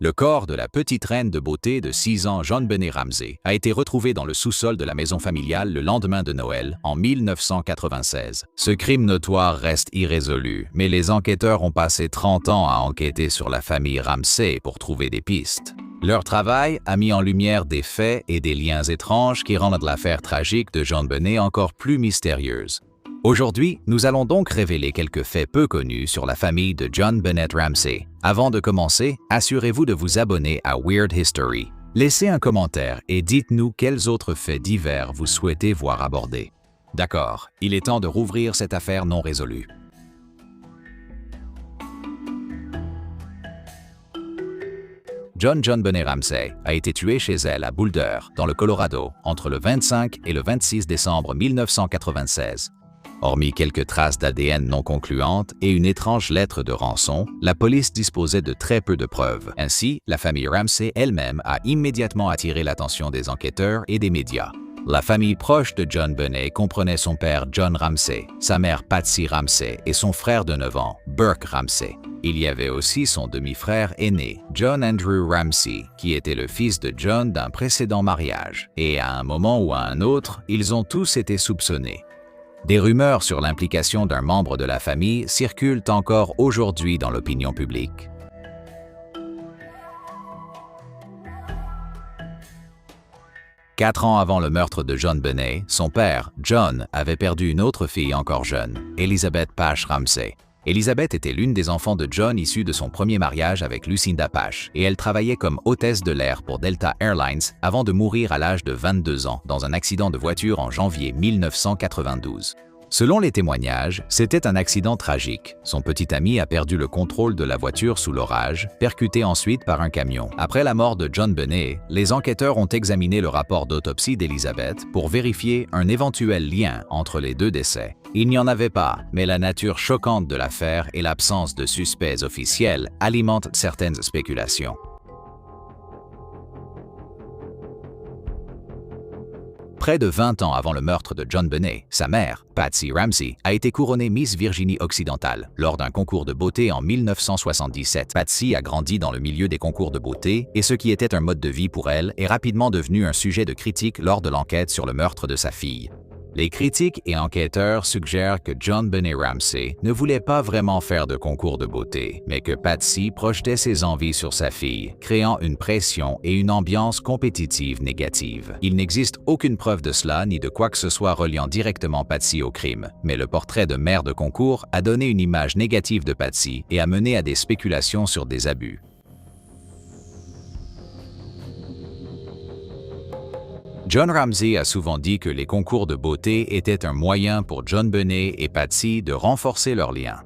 Le corps de la petite reine de beauté de 6 ans JonBenét Ramsey a été retrouvé dans le sous-sol de la maison familiale le lendemain de Noël, en 1996. Ce crime notoire reste irrésolu, mais les enquêteurs ont passé 30 ans à enquêter sur la famille Ramsey pour trouver des pistes. Leur travail a mis en lumière des faits et des liens étranges qui rendent l'affaire tragique de JonBenét encore plus mystérieuse. Aujourd'hui, nous allons donc révéler quelques faits peu connus sur la famille de JonBenét Ramsey. Avant de commencer, assurez-vous de vous abonner à Weird History. Laissez un commentaire et dites-nous quels autres faits divers vous souhaitez voir abordés. D'accord, il est temps de rouvrir cette affaire non résolue. JonBenét Ramsey a été tuée chez elle à Boulder, dans le Colorado, entre le 25 et le 26 décembre 1996. Hormis quelques traces d'ADN non concluantes et une étrange lettre de rançon, la police disposait de très peu de preuves. Ainsi, la famille Ramsey elle-même a immédiatement attiré l'attention des enquêteurs et des médias. La famille proche de JonBenét comprenait son père John Ramsey, sa mère Patsy Ramsey et son frère de 9 ans, Burke Ramsey. Il y avait aussi son demi-frère aîné, John Andrew Ramsey, qui était le fils de John d'un précédent mariage. Et à un moment ou à un autre, ils ont tous été soupçonnés. Des rumeurs sur l'implication d'un membre de la famille circulent encore aujourd'hui dans l'opinion publique. Quatre ans avant le meurtre de JonBenét, son père, John, avait perdu une autre fille encore jeune, Elizabeth Pache Ramsey. Elizabeth était l'une des enfants de John issue de son premier mariage avec Lucinda Pache, et elle travaillait comme hôtesse de l'air pour Delta Airlines avant de mourir à l'âge de 22 ans dans un accident de voiture en janvier 1992. Selon les témoignages, c'était un accident tragique. Son petit ami a perdu le contrôle de la voiture sous l'orage, percuté ensuite par un camion. Après la mort de JonBenét, les enquêteurs ont examiné le rapport d'autopsie d'Elizabeth pour vérifier un éventuel lien entre les deux décès. Il n'y en avait pas, mais la nature choquante de l'affaire et l'absence de suspects officiels alimentent certaines spéculations. Près de 20 ans avant le meurtre de JonBenét, sa mère, Patsy Ramsey, a été couronnée Miss Virginie occidentale lors d'un concours de beauté en 1977. Patsy a grandi dans le milieu des concours de beauté et ce qui était un mode de vie pour elle est rapidement devenu un sujet de critique lors de l'enquête sur le meurtre de sa fille. Les critiques et enquêteurs suggèrent que JonBenét Ramsey ne voulait pas vraiment faire de concours de beauté, mais que Patsy projetait ses envies sur sa fille, créant une pression et une ambiance compétitive négative. Il n'existe aucune preuve de cela ni de quoi que ce soit reliant directement Patsy au crime, mais le portrait de mère de concours a donné une image négative de Patsy et a mené à des spéculations sur des abus. John Ramsey a souvent dit que les concours de beauté étaient un moyen pour JonBenét et Patsy de renforcer leur lien.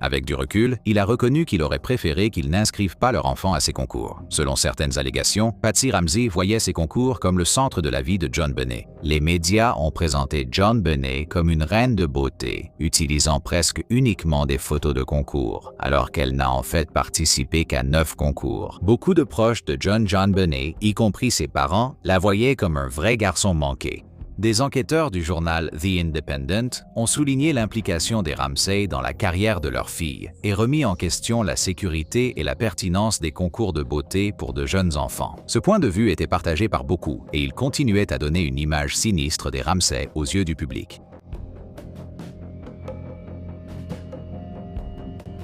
Avec du recul, il a reconnu qu'il aurait préféré qu'ils n'inscrivent pas leur enfant à ces concours. Selon certaines allégations, Patsy Ramsey voyait ces concours comme le centre de la vie de JonBenét. Les médias ont présenté JonBenét comme une reine de beauté, utilisant presque uniquement des photos de concours, alors qu'elle n'a en fait participé qu'à 9 concours. Beaucoup de proches de JonBenét, y compris ses parents, la voyaient comme un vrai garçon manqué. Des enquêteurs du journal The Independent ont souligné l'implication des Ramsey dans la carrière de leur fille et remis en question la sécurité et la pertinence des concours de beauté pour de jeunes enfants. Ce point de vue était partagé par beaucoup et il continuait à donner une image sinistre des Ramsey aux yeux du public.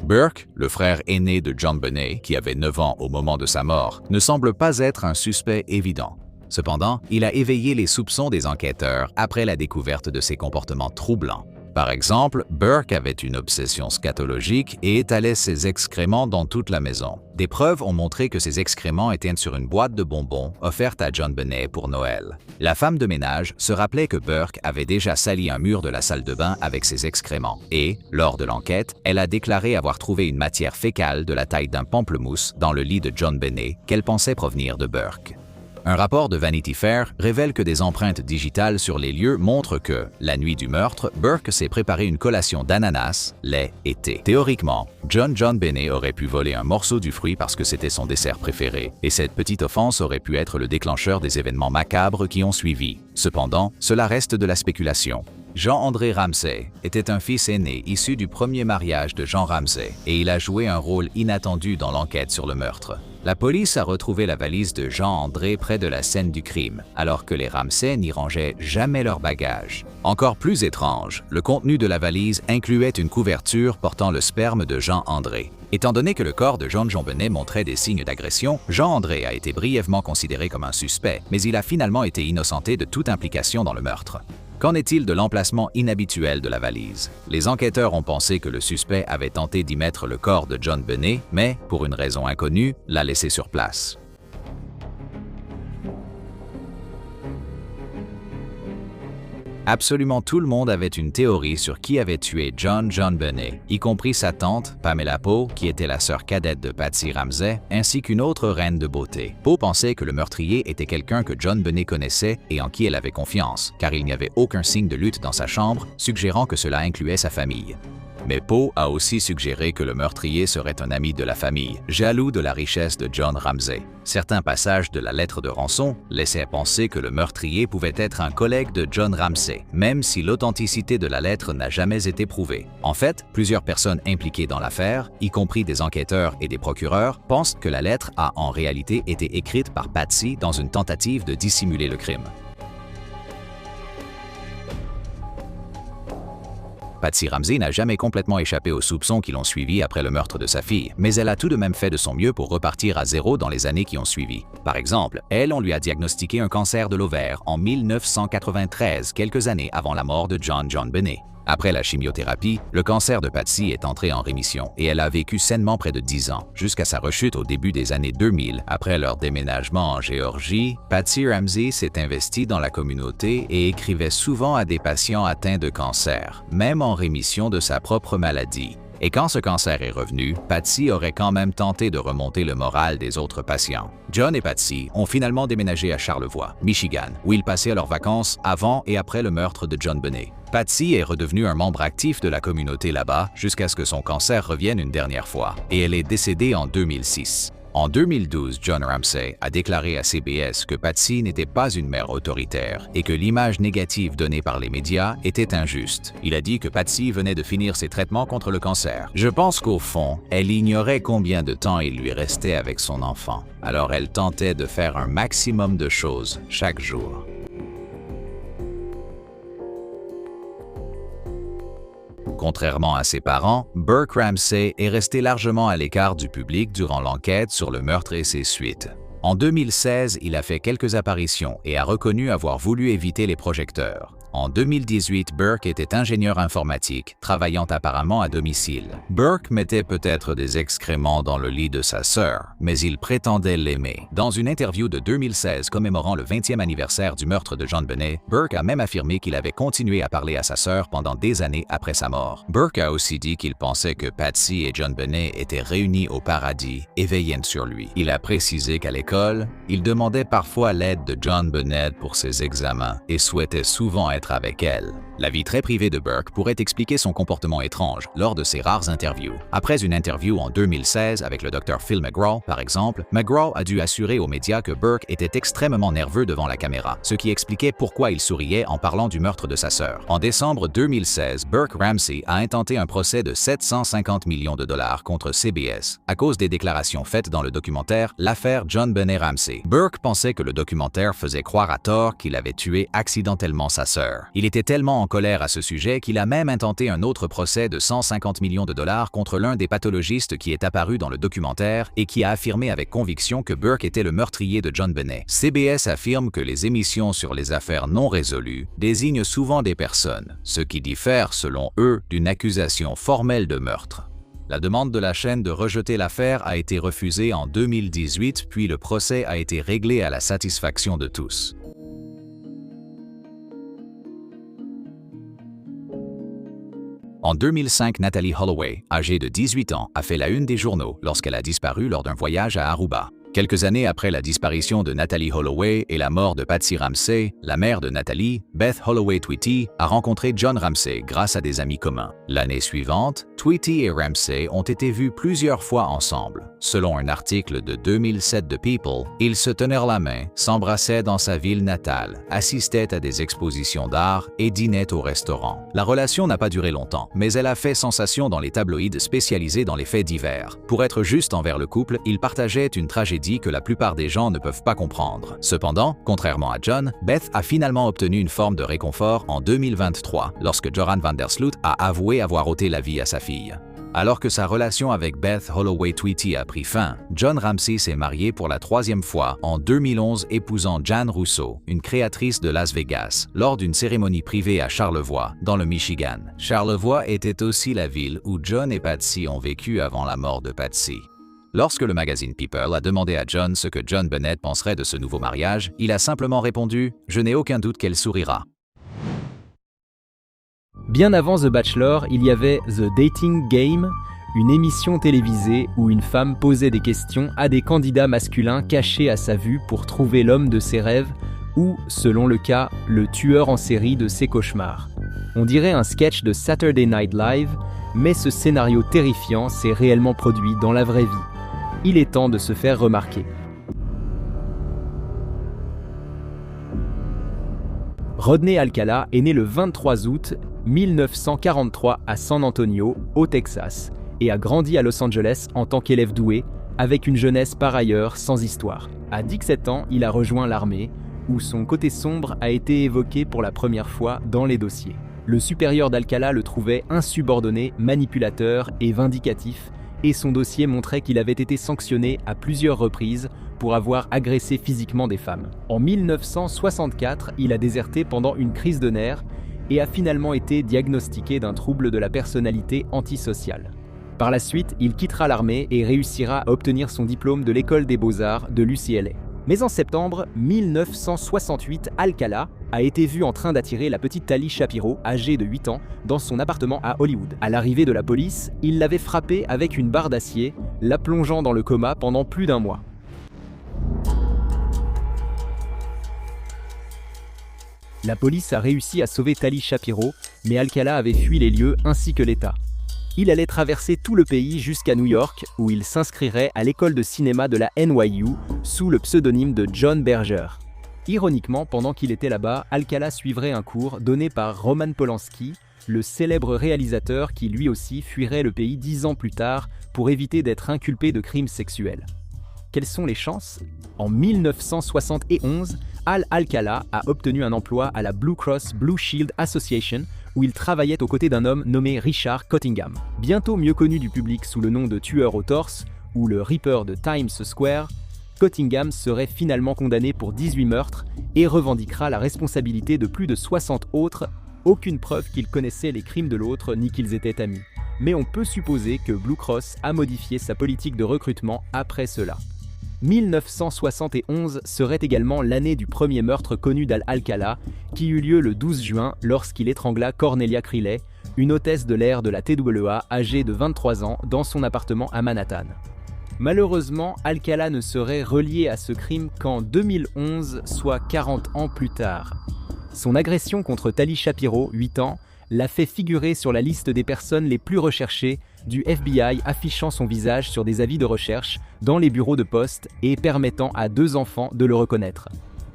Burke, le frère aîné de JonBenét, qui avait 9 ans au moment de sa mort, ne semble pas être un suspect évident. Cependant, il a éveillé les soupçons des enquêteurs après la découverte de ses comportements troublants. Par exemple, Burke avait une obsession scatologique et étalait ses excréments dans toute la maison. Des preuves ont montré que ces excréments étaient sur une boîte de bonbons offerte à JonBenét pour Noël. La femme de ménage se rappelait que Burke avait déjà sali un mur de la salle de bain avec ses excréments et, lors de l'enquête, elle a déclaré avoir trouvé une matière fécale de la taille d'un pamplemousse dans le lit de JonBenét qu'elle pensait provenir de Burke. Un rapport de Vanity Fair révèle que des empreintes digitales sur les lieux montrent que, la nuit du meurtre, Burke s'est préparé une collation d'ananas, lait et thé. Théoriquement, JonBenét aurait pu voler un morceau du fruit parce que c'était son dessert préféré, et cette petite offense aurait pu être le déclencheur des événements macabres qui ont suivi. Cependant, cela reste de la spéculation. Jean-André Ramsey était un fils aîné issu du premier mariage de Jean Ramsey, et il a joué un rôle inattendu dans l'enquête sur le meurtre. La police a retrouvé la valise de Jean-André près de la scène du crime, alors que les Ramsey n'y rangeaient jamais leurs bagages. Encore plus étrange, le contenu de la valise incluait une couverture portant le sperme de Jean-André. Étant donné que le corps de John Jonbenet montrait des signes d'agression, Jean-André a été brièvement considéré comme un suspect, mais il a finalement été innocenté de toute implication dans le meurtre. Qu'en est-il de l'emplacement inhabituel de la valise? Les enquêteurs ont pensé que le suspect avait tenté d'y mettre le corps de John Benet, mais, pour une raison inconnue, l'a laissé sur place. Absolument tout le monde avait une théorie sur qui avait tué John Benet, y compris sa tante, Pamela Poe, qui était la sœur cadette de Patsy Ramsey, ainsi qu'une autre reine de beauté. Poe pensait que le meurtrier était quelqu'un que John Benet connaissait et en qui elle avait confiance, car il n'y avait aucun signe de lutte dans sa chambre, suggérant que cela incluait sa famille. Mais Poe a aussi suggéré que le meurtrier serait un ami de la famille, jaloux de la richesse de John Ramsey. Certains passages de la lettre de rançon laissaient penser que le meurtrier pouvait être un collègue de John Ramsey, même si l'authenticité de la lettre n'a jamais été prouvée. En fait, plusieurs personnes impliquées dans l'affaire, y compris des enquêteurs et des procureurs, pensent que la lettre a en réalité été écrite par Patsy dans une tentative de dissimuler le crime. Patsy Ramsey n'a jamais complètement échappé aux soupçons qui l'ont suivi après le meurtre de sa fille, mais elle a tout de même fait de son mieux pour repartir à zéro dans les années qui ont suivi. Par exemple, on lui a diagnostiqué un cancer de l'ovaire en 1993, quelques années avant la mort de John Benet. Après la chimiothérapie, le cancer de Patsy est entré en rémission et elle a vécu sainement près de 10 ans, jusqu'à sa rechute au début des années 2000. Après leur déménagement en Géorgie, Patsy Ramsey s'est investie dans la communauté et écrivait souvent à des patients atteints de cancer, même en rémission de sa propre maladie. Et quand ce cancer est revenu, Patsy aurait quand même tenté de remonter le moral des autres patients. John et Patsy ont finalement déménagé à Charlevoix, Michigan, où ils passaient leurs vacances avant et après le meurtre de John Benet. Patsy est redevenue un membre actif de la communauté là-bas jusqu'à ce que son cancer revienne une dernière fois, et elle est décédée en 2006. En 2012, John Ramsey a déclaré à CBS que Patsy n'était pas une mère autoritaire et que l'image négative donnée par les médias était injuste. Il a dit que Patsy venait de finir ses traitements contre le cancer. Je pense qu'au fond, elle ignorait combien de temps il lui restait avec son enfant. Alors elle tentait de faire un maximum de choses chaque jour. Contrairement à ses parents, Burke Ramsey est resté largement à l'écart du public durant l'enquête sur le meurtre et ses suites. En 2016, il a fait quelques apparitions et a reconnu avoir voulu éviter les projecteurs. En 2018, Burke était ingénieur informatique, travaillant apparemment à domicile. Burke mettait peut-être des excréments dans le lit de sa sœur, mais il prétendait l'aimer. Dans une interview de 2016 commémorant le 20e anniversaire du meurtre de John Benet, Burke a même affirmé qu'il avait continué à parler à sa sœur pendant des années après sa mort. Burke a aussi dit qu'il pensait que Patsy et John Benet étaient réunis au paradis et veillaient sur lui. Il a précisé qu'à l'école, il demandait parfois l'aide de John Benet pour ses examens et souhaitait souvent être avec elle. La vie très privée de Burke pourrait expliquer son comportement étrange lors de ses rares interviews. Après une interview en 2016 avec le Dr Phil McGraw, par exemple, McGraw a dû assurer aux médias que Burke était extrêmement nerveux devant la caméra, ce qui expliquait pourquoi il souriait en parlant du meurtre de sa sœur. En décembre 2016, Burke Ramsey a intenté un procès de 750 millions de dollars contre CBS à cause des déclarations faites dans le documentaire L'affaire John Benet Ramsey. Burke pensait que le documentaire faisait croire à tort qu'il avait tué accidentellement sa sœur. Il était tellement en colère à ce sujet qu'il a même intenté un autre procès de 150 millions de dollars contre l'un des pathologistes qui est apparu dans le documentaire et qui a affirmé avec conviction que Burke était le meurtrier de John Benet. CBS affirme que les émissions sur les affaires non résolues désignent souvent des personnes, ce qui diffère, selon eux, d'une accusation formelle de meurtre. La demande de la chaîne de rejeter l'affaire a été refusée en 2018, puis le procès a été réglé à la satisfaction de tous. En 2005, Natalie Holloway, âgée de 18 ans, a fait la une des journaux lorsqu'elle a disparu lors d'un voyage à Aruba. Quelques années après la disparition de Natalie Holloway et la mort de Patsy Ramsey, la mère de Natalie, Beth Holloway Tweety, a rencontré John Ramsey grâce à des amis communs. L'année suivante, Tweety et Ramsey ont été vus plusieurs fois ensemble. Selon un article de 2007 de People, ils se tenaient la main, s'embrassaient dans sa ville natale, assistaient à des expositions d'art et dînaient au restaurant. La relation n'a pas duré longtemps, mais elle a fait sensation dans les tabloïds spécialisés dans les faits divers. Pour être juste envers le couple, ils partageaient une tragédie que la plupart des gens ne peuvent pas comprendre. Cependant, contrairement à John, Beth a finalement obtenu une forme de réconfort en 2023, lorsque Joran van der Sloot a avoué avoir ôté la vie à sa fille. Alors que sa relation avec Beth Holloway Tweety a pris fin, John Ramsey s'est marié pour la 3e fois en 2011, épousant Jan Russo, une créatrice de Las Vegas, lors d'une cérémonie privée à Charlevoix, dans le Michigan. Charlevoix était aussi la ville où John et Patsy ont vécu avant la mort de Patsy. Lorsque le magazine People a demandé à John ce que John Bennett penserait de ce nouveau mariage, il a simplement répondu « Je n'ai aucun doute qu'elle sourira ». Bien avant The Bachelor, il y avait The Dating Game, une émission télévisée où une femme posait des questions à des candidats masculins cachés à sa vue pour trouver l'homme de ses rêves ou, selon le cas, le tueur en série de ses cauchemars. On dirait un sketch de Saturday Night Live, mais ce scénario terrifiant s'est réellement produit dans la vraie vie. Il est temps de se faire remarquer. Rodney Alcala est né le 23 août 1943 à San Antonio, au Texas, et a grandi à Los Angeles en tant qu'élève doué, avec une jeunesse par ailleurs sans histoire. À 17 ans, il a rejoint l'armée, où son côté sombre a été évoqué pour la première fois dans les dossiers. Le supérieur d'Alcala le trouvait insubordonné, manipulateur et vindicatif, et son dossier montrait qu'il avait été sanctionné à plusieurs reprises pour avoir agressé physiquement des femmes. En 1964, il a déserté pendant une crise de nerfs et a finalement été diagnostiqué d'un trouble de la personnalité antisociale. Par la suite, il quittera l'armée et réussira à obtenir son diplôme de l'école des beaux-arts de l'UCLA. Mais en septembre 1968, Alcala a été vu en train d'attirer la petite Tali Shapiro, âgée de 8 ans, dans son appartement à Hollywood. À l'arrivée de la police, il l'avait frappée avec une barre d'acier, la plongeant dans le coma pendant plus d'1 mois. La police a réussi à sauver Tali Shapiro, mais Alcala avait fui les lieux ainsi que l'État. Il allait traverser tout le pays jusqu'à New York, où il s'inscrirait à l'école de cinéma de la NYU sous le pseudonyme de John Berger. Ironiquement, pendant qu'il était là-bas, Alcala suivrait un cours donné par Roman Polanski, le célèbre réalisateur qui lui aussi fuirait le pays 10 ans plus tard pour éviter d'être inculpé de crimes sexuels. Quelles sont les chances ? En 1971, Alcala a obtenu un emploi à la Blue Cross Blue Shield Association, où il travaillait aux côtés d'un homme nommé Richard Cottingham. Bientôt mieux connu du public sous le nom de tueur au torse ou le Ripper de Times Square, Cottingham serait finalement condamné pour 18 meurtres et revendiquera la responsabilité de plus de 60 autres, aucune preuve qu'il connaissait les crimes de l'autre ni qu'ils étaient amis. Mais on peut supposer que Blue Cross a modifié sa politique de recrutement après cela. 1971 serait également l'année du premier meurtre connu d'Alcala, qui eut lieu le 12 juin lorsqu'il étrangla Cornelia Crillet, une hôtesse de l'air de la TWA âgée de 23 ans, dans son appartement à Manhattan. Malheureusement, Alcala ne serait relié à ce crime qu'en 2011, soit 40 ans plus tard. Son agression contre Tali Shapiro, 8 ans, l'a fait figurer sur la liste des personnes les plus recherchées du FBI, affichant son visage sur des avis de recherche dans les bureaux de poste et permettant à 2 enfants de le reconnaître.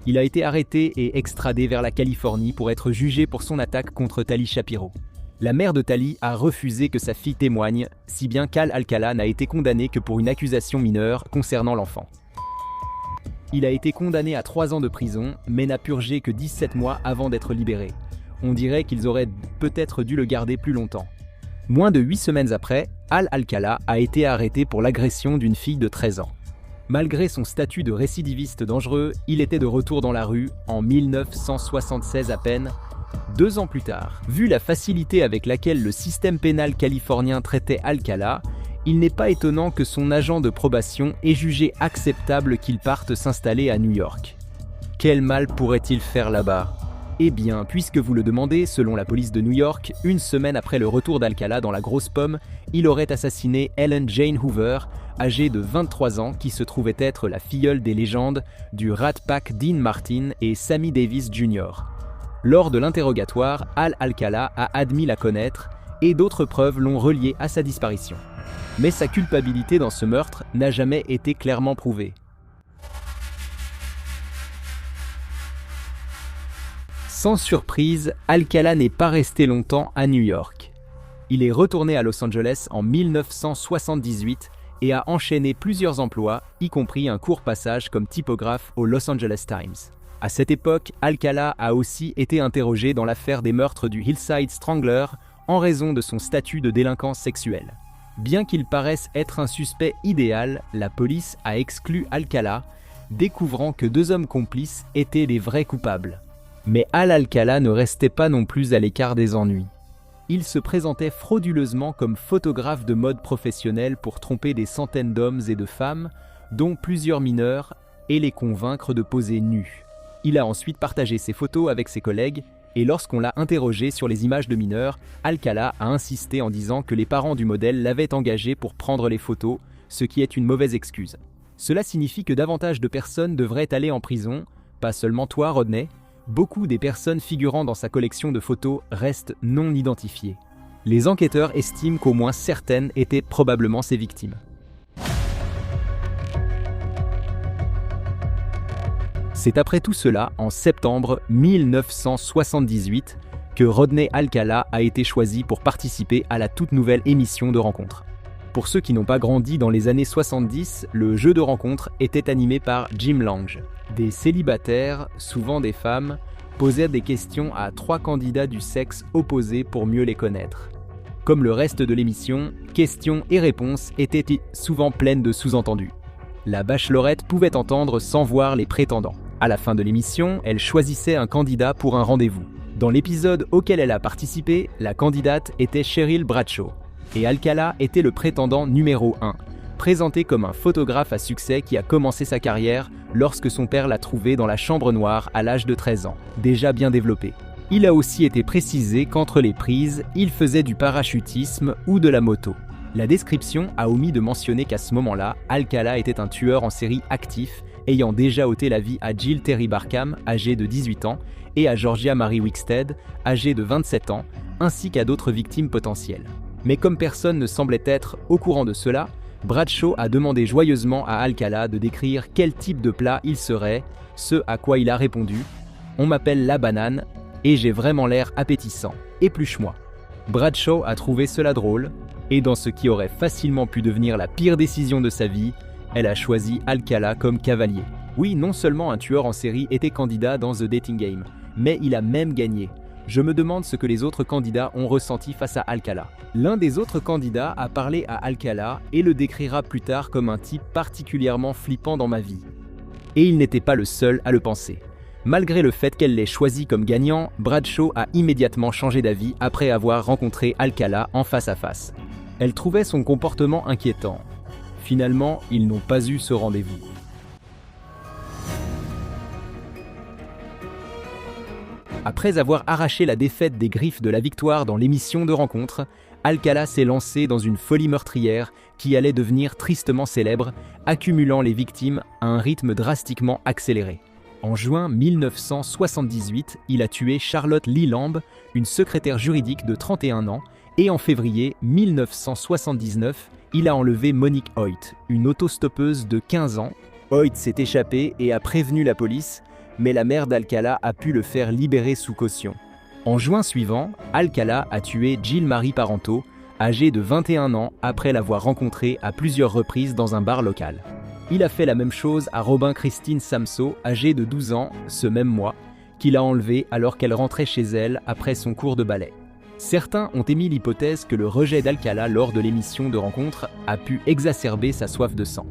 Il a été arrêté et extradé vers la Californie pour être jugé pour son attaque contre Tali Shapiro. La mère de Tali a refusé que sa fille témoigne, si bien qu'Alcala n'a été condamné que pour une accusation mineure concernant l'enfant. Il a été condamné à 3 ans de prison, mais n'a purgé que 17 mois avant d'être libéré. On dirait qu'ils auraient peut-être dû le garder plus longtemps. Moins de 8 semaines après, Alcala a été arrêté pour l'agression d'une fille de 13 ans. Malgré son statut de récidiviste dangereux, il était de retour dans la rue en 1976 à peine, 2 ans plus tard. Vu la facilité avec laquelle le système pénal californien traitait Alcala, il n'est pas étonnant que son agent de probation ait jugé acceptable qu'il parte s'installer à New York. Quel mal pourrait-il faire là-bas ? Eh bien, puisque vous le demandez, selon la police de New York, une semaine après le retour d'Alcala dans la grosse pomme, il aurait assassiné Ellen Jane Hoover, âgée de 23 ans, qui se trouvait être la filleule des légendes du Rat Pack Dean Martin et Sammy Davis Jr. Lors de l'interrogatoire, Alcala a admis la connaître et d'autres preuves l'ont relié à sa disparition. Mais sa culpabilité dans ce meurtre n'a jamais été clairement prouvée. Sans surprise, Alcala n'est pas resté longtemps à New York. Il est retourné à Los Angeles en 1978 et a enchaîné plusieurs emplois, y compris un court passage comme typographe au Los Angeles Times. À cette époque, Alcala a aussi été interrogé dans l'affaire des meurtres du Hillside Strangler en raison de son statut de délinquant sexuel. Bien qu'il paraisse être un suspect idéal, la police a exclu Alcala, découvrant que 2 hommes complices étaient les vrais coupables. Mais Al Alcala ne restait pas non plus à l'écart des ennuis. Il se présentait frauduleusement comme photographe de mode professionnel pour tromper des centaines d'hommes et de femmes, dont plusieurs mineurs, et les convaincre de poser nus. Il a ensuite partagé ses photos avec ses collègues, et lorsqu'on l'a interrogé sur les images de mineurs, Alcala a insisté en disant que les parents du modèle l'avaient engagé pour prendre les photos, ce qui est une mauvaise excuse. Cela signifie que davantage de personnes devraient aller en prison, pas seulement toi, Rodney. Beaucoup des personnes figurant dans sa collection de photos restent non identifiées. Les enquêteurs estiment qu'au moins certaines étaient probablement ses victimes. C'est après tout cela, en septembre 1978, que Rodney Alcala a été choisi pour participer à la toute nouvelle émission de rencontre. Pour ceux qui n'ont pas grandi dans les années 70, le jeu de rencontre était animé par Jim Lange. Des célibataires, souvent des femmes, posaient des questions à 3 candidats du sexe opposé pour mieux les connaître. Comme le reste de l'émission, questions et réponses étaient souvent pleines de sous-entendus. La bachelorette pouvait entendre sans voir les prétendants. À la fin de l'émission, elle choisissait un candidat pour un rendez-vous. Dans l'épisode auquel elle a participé, la candidate était Cheryl Bradshaw, et Alcala était le prétendant numéro 1, présenté comme un photographe à succès qui a commencé sa carrière lorsque son père l'a trouvé dans la chambre noire à l'âge de 13 ans, déjà bien développé. Il a aussi été précisé qu'entre les prises, il faisait du parachutisme ou de la moto. La description a omis de mentionner qu'à ce moment-là, Alcala était un tueur en série actif, ayant déjà ôté la vie à Jill Terry Barkham, âgée de 18 ans, et à Georgia Marie Wickstead, âgée de 27 ans, ainsi qu'à d'autres victimes potentielles. Mais comme personne ne semblait être au courant de cela, Bradshaw a demandé joyeusement à Alcala de décrire quel type de plat il serait, ce à quoi il a répondu « On m'appelle la banane, et j'ai vraiment l'air appétissant, épluche-moi ». Bradshaw a trouvé cela drôle, et dans ce qui aurait facilement pu devenir la pire décision de sa vie, elle a choisi Alcala comme cavalier. Oui, non seulement un tueur en série était candidat dans The Dating Game, mais il a même gagné. Je me demande ce que les autres candidats ont ressenti face à Alcala. L'un des autres candidats a parlé à Alcala et le décrira plus tard comme un type particulièrement flippant dans ma vie. Et il n'était pas le seul à le penser. Malgré le fait qu'elle l'ait choisi comme gagnant, Bradshaw a immédiatement changé d'avis après avoir rencontré Alcala en face à face. Elle trouvait son comportement inquiétant. Finalement, ils n'ont pas eu ce rendez-vous. Après avoir arraché la défaite des Griffes de la victoire dans l'émission de rencontre, Alcala s'est lancé dans une folie meurtrière qui allait devenir tristement célèbre, accumulant les victimes à un rythme drastiquement accéléré. En juin 1978, il a tué Charlotte Lee Lamb, une secrétaire juridique de 31 ans, et en février 1979, il a enlevé Monique Hoyt, une autostoppeuse de 15 ans. Hoyt s'est échappée et a prévenu la police, mais la mère d'Alcala a pu le faire libérer sous caution. En juin suivant, Alcala a tué Jill Marie Parento, âgée de 21 ans après l'avoir rencontrée à plusieurs reprises dans un bar local. Il a fait la même chose à Robin Christine Samso, âgée de 12 ans, ce même mois, qu'il a enlevée alors qu'elle rentrait chez elle après son cours de ballet. Certains ont émis l'hypothèse que le rejet d'Alcala lors de l'émission de rencontre a pu exacerber sa soif de sang.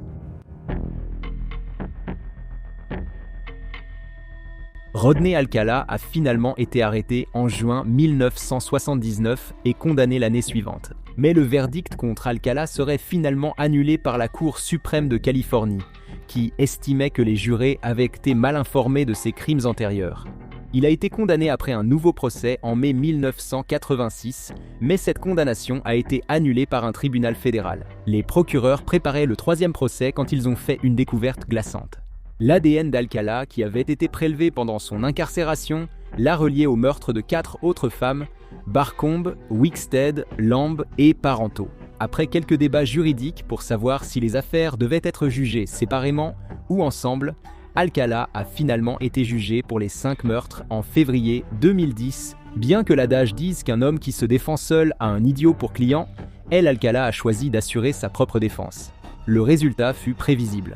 Rodney Alcala a finalement été arrêté en juin 1979 et condamné l'année suivante. Mais le verdict contre Alcala serait finalement annulé par la Cour suprême de Californie, qui estimait que les jurés avaient été mal informés de ses crimes antérieurs. Il a été condamné après un nouveau procès en mai 1986, mais cette condamnation a été annulée par un tribunal fédéral. Les procureurs préparaient le 3e procès quand ils ont fait une découverte glaçante. L'ADN d'Alcala, qui avait été prélevé pendant son incarcération, l'a relié au meurtre de 4 autres femmes, Barcombe, Wickstead, Lamb et Parenteau. Après quelques débats juridiques pour savoir si les affaires devaient être jugées séparément ou ensemble, Alcala a finalement été jugé pour les 5 meurtres en février 2010. Bien que l'adage dise qu'un homme qui se défend seul a un idiot pour client, Alcala a choisi d'assurer sa propre défense. Le résultat fut prévisible.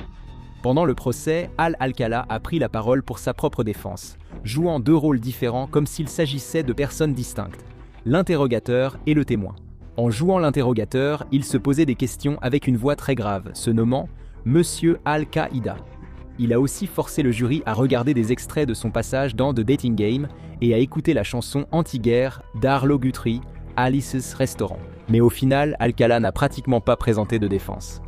Pendant le procès, Alcala a pris la parole pour sa propre défense, jouant 2 rôles différents comme s'il s'agissait de personnes distinctes, l'interrogateur et le témoin. En jouant l'interrogateur, il se posait des questions avec une voix très grave, se nommant « Monsieur Al-Qaïda ». Il a aussi forcé le jury à regarder des extraits de son passage dans The Dating Game et à écouter la chanson anti-guerre d'Arlo Guthrie, Alice's Restaurant. Mais au final, Alcala n'a pratiquement pas présenté de défense.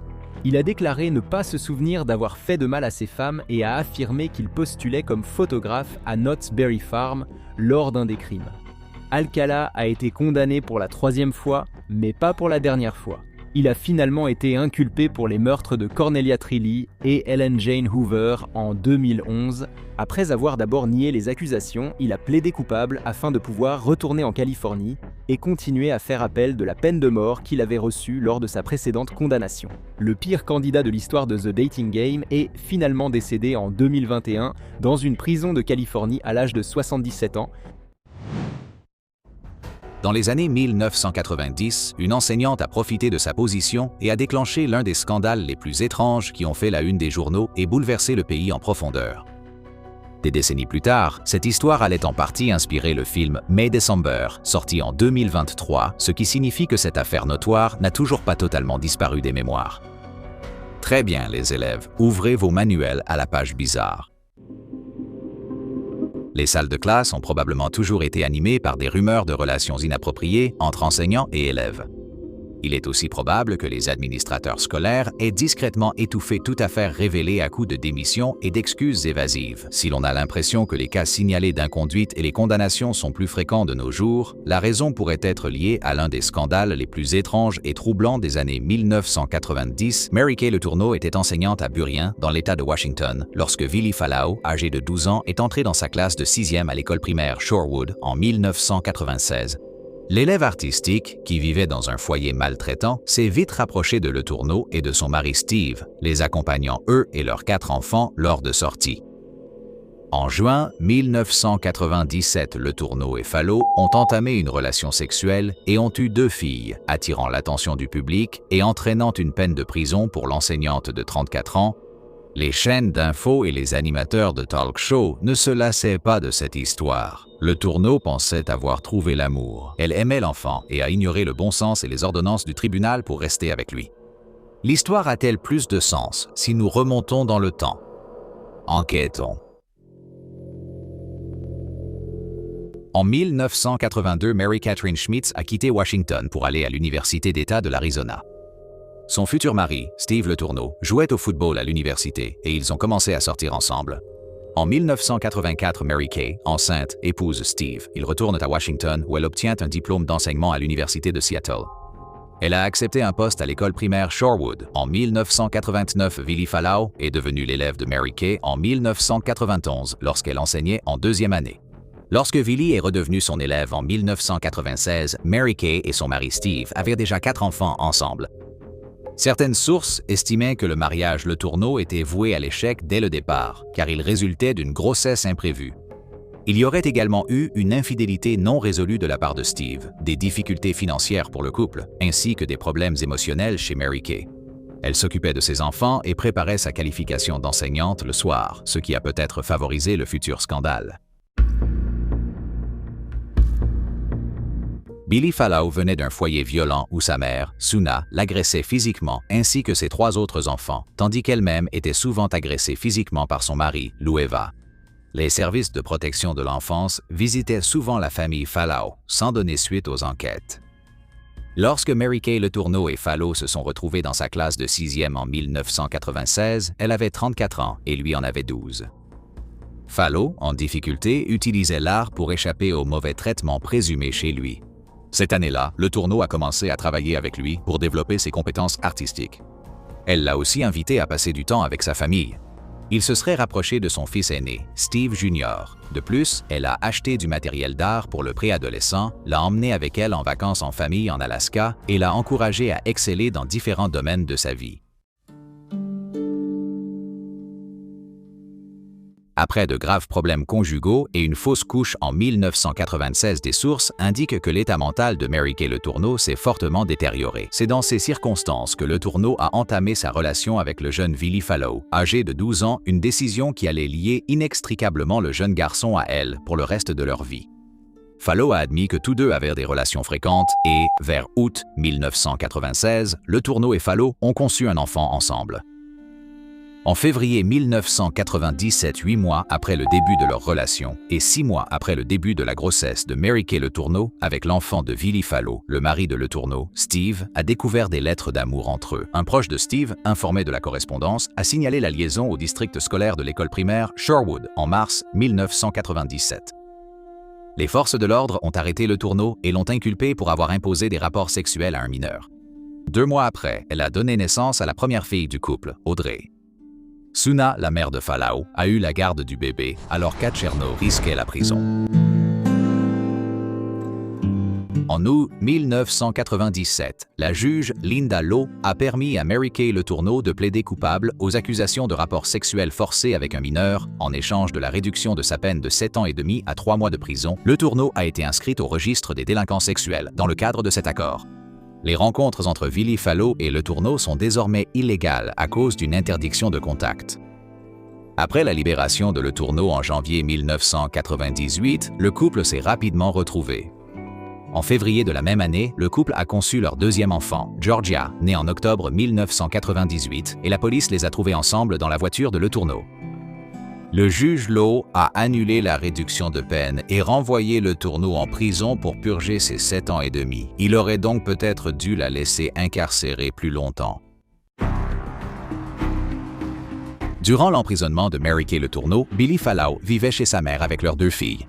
Il a déclaré ne pas se souvenir d'avoir fait de mal à ses femmes et a affirmé qu'il postulait comme photographe à Knott's Berry Farm lors d'un des crimes. Alcala a été condamné pour la 3e fois, mais pas pour la dernière fois. Il a finalement été inculpé pour les meurtres de Cornelia Trilly et Ellen Jane Hoover en 2011. Après avoir d'abord nié les accusations, il a plaidé coupable afin de pouvoir retourner en Californie et continuer à faire appel de la peine de mort qu'il avait reçue lors de sa précédente condamnation. Le pire candidat de l'histoire de The Dating Game est finalement décédé en 2021 dans une prison de Californie à l'âge de 77 ans. Dans les années 1990, une enseignante a profité de sa position et a déclenché l'un des scandales les plus étranges qui ont fait la une des journaux et bouleversé le pays en profondeur. Des décennies plus tard, cette histoire allait en partie inspirer le film May December, sorti en 2023, ce qui signifie que cette affaire notoire n'a toujours pas totalement disparu des mémoires. Très bien, les élèves, ouvrez vos manuels à la page bizarre. Les salles de classe ont probablement toujours été animées par des rumeurs de relations inappropriées entre enseignants et élèves. Il est aussi probable que les administrateurs scolaires aient discrètement étouffé toute affaire révélée à coups de démission et d'excuses évasives. Si l'on a l'impression que les cas signalés d'inconduite et les condamnations sont plus fréquents de nos jours, la raison pourrait être liée à l'un des scandales les plus étranges et troublants des années 1990. Mary Kay Letourneau était enseignante à Burien, dans l'État de Washington, lorsque Willie Falau, âgé de 12 ans, est entré dans sa classe de 6e à l'école primaire Shorewood en 1996. L'élève artistique, qui vivait dans un foyer maltraitant, s'est vite rapproché de Letourneau et de son mari Steve, les accompagnant eux et leurs 4 enfants lors de sorties. En juin 1997, Letourneau et Falau ont entamé une relation sexuelle et ont eu 2 filles, attirant l'attention du public et entraînant une peine de prison pour l'enseignante de 34 ans. Les chaînes d'infos et les animateurs de talk show ne se lassaient pas de cette histoire. Letourneau pensait avoir trouvé l'amour. Elle aimait l'enfant et a ignoré le bon sens et les ordonnances du tribunal pour rester avec lui. L'histoire a-t-elle plus de sens si nous remontons dans le temps? Enquêtons. En 1982, Mary Catherine Schmitz a quitté Washington pour aller à l'Université d'État de l'Arizona. Son futur mari, Steve Letourneau, jouait au football à l'université et ils ont commencé à sortir ensemble. En 1984, Mary Kay, enceinte, épouse Steve. Ils retournent à Washington où elle obtient un diplôme d'enseignement à l'Université de Seattle. Elle a accepté un poste à l'école primaire Shorewood. En 1989, Willie Falau est devenu l'élève de Mary Kay en 1991 lorsqu'elle enseignait en 2e année. Lorsque Willie est redevenu son élève en 1996, Mary Kay et son mari Steve avaient déjà 4 enfants ensemble. Certaines sources estimaient que le mariage Letourneau était voué à l'échec dès le départ, car il résultait d'une grossesse imprévue. Il y aurait également eu une infidélité non résolue de la part de Steve, des difficultés financières pour le couple, ainsi que des problèmes émotionnels chez Mary Kay. Elle s'occupait de ses enfants et préparait sa qualification d'enseignante le soir, ce qui a peut-être favorisé le futur scandale. Billy Falau venait d'un foyer violent où sa mère, Suna, l'agressait physiquement ainsi que ses 3 autres enfants, tandis qu'elle-même était souvent agressée physiquement par son mari, Lueva. Les services de protection de l'enfance visitaient souvent la famille Falau, sans donner suite aux enquêtes. Lorsque Mary Kay Letourneau et Falau se sont retrouvés dans sa classe de 6e en 1996, elle avait 34 ans et lui en avait 12. Falau, en difficulté, utilisait l'art pour échapper aux mauvais traitements présumés chez lui. Cette année-là, Letourneau a commencé à travailler avec lui pour développer ses compétences artistiques. Elle l'a aussi invité à passer du temps avec sa famille. Il se serait rapproché de son fils aîné, Steve Jr. De plus, elle a acheté du matériel d'art pour le préadolescent, l'a emmené avec elle en vacances en famille en Alaska et l'a encouragé à exceller dans différents domaines de sa vie. Après de graves problèmes conjugaux et une fausse couche en 1996, des sources indiquent que l'état mental de Mary Kay Letourneau s'est fortement détérioré. C'est dans ces circonstances que Letourneau a entamé sa relation avec le jeune Willie Fallow, âgé de 12 ans, une décision qui allait lier inextricablement le jeune garçon à elle pour le reste de leur vie. Fallow a admis que tous deux avaient des relations fréquentes et, vers août 1996, Letourneau et Fallow ont conçu un enfant ensemble. En février 1997, 8 mois après le début de leur relation et 6 mois après le début de la grossesse de Mary Kay Letourneau avec l'enfant de Willie Fallow, le mari de Letourneau, Steve, a découvert des lettres d'amour entre eux. Un proche de Steve, informé de la correspondance, a signalé la liaison au district scolaire de l'école primaire Shorewood en mars 1997. Les forces de l'ordre ont arrêté Letourneau et l'ont inculpé pour avoir imposé des rapports sexuels à un mineur. 2 mois après, elle a donné naissance à la première fille du couple, Audrey. Suna, la mère de Fallow, a eu la garde du bébé, alors qu'Acherno risquait la prison. En août 1997, la juge Linda Lowe a permis à Mary Kay Letourneau de plaider coupable aux accusations de rapports sexuels forcés avec un mineur. En échange de la réduction de sa peine de 7 ans et demi à 3 mois de prison, Letourneau a été inscrite au registre des délinquants sexuels dans le cadre de cet accord. Les rencontres entre Willie Fallow et Letourneau sont désormais illégales à cause d'une interdiction de contact. Après la libération de Letourneau en janvier 1998, le couple s'est rapidement retrouvé. En février de la même année, le couple a conçu leur deuxième enfant, Georgia, née en octobre 1998, et la police les a trouvés ensemble dans la voiture de Letourneau. Le juge Lowe a annulé la réduction de peine et renvoyé Letourneau en prison pour purger ses 7 ans et demi. Il aurait donc peut-être dû la laisser incarcérée plus longtemps. Durant l'emprisonnement de Mary Kay Letourneau, Billy Fallow vivait chez sa mère avec leurs 2 filles.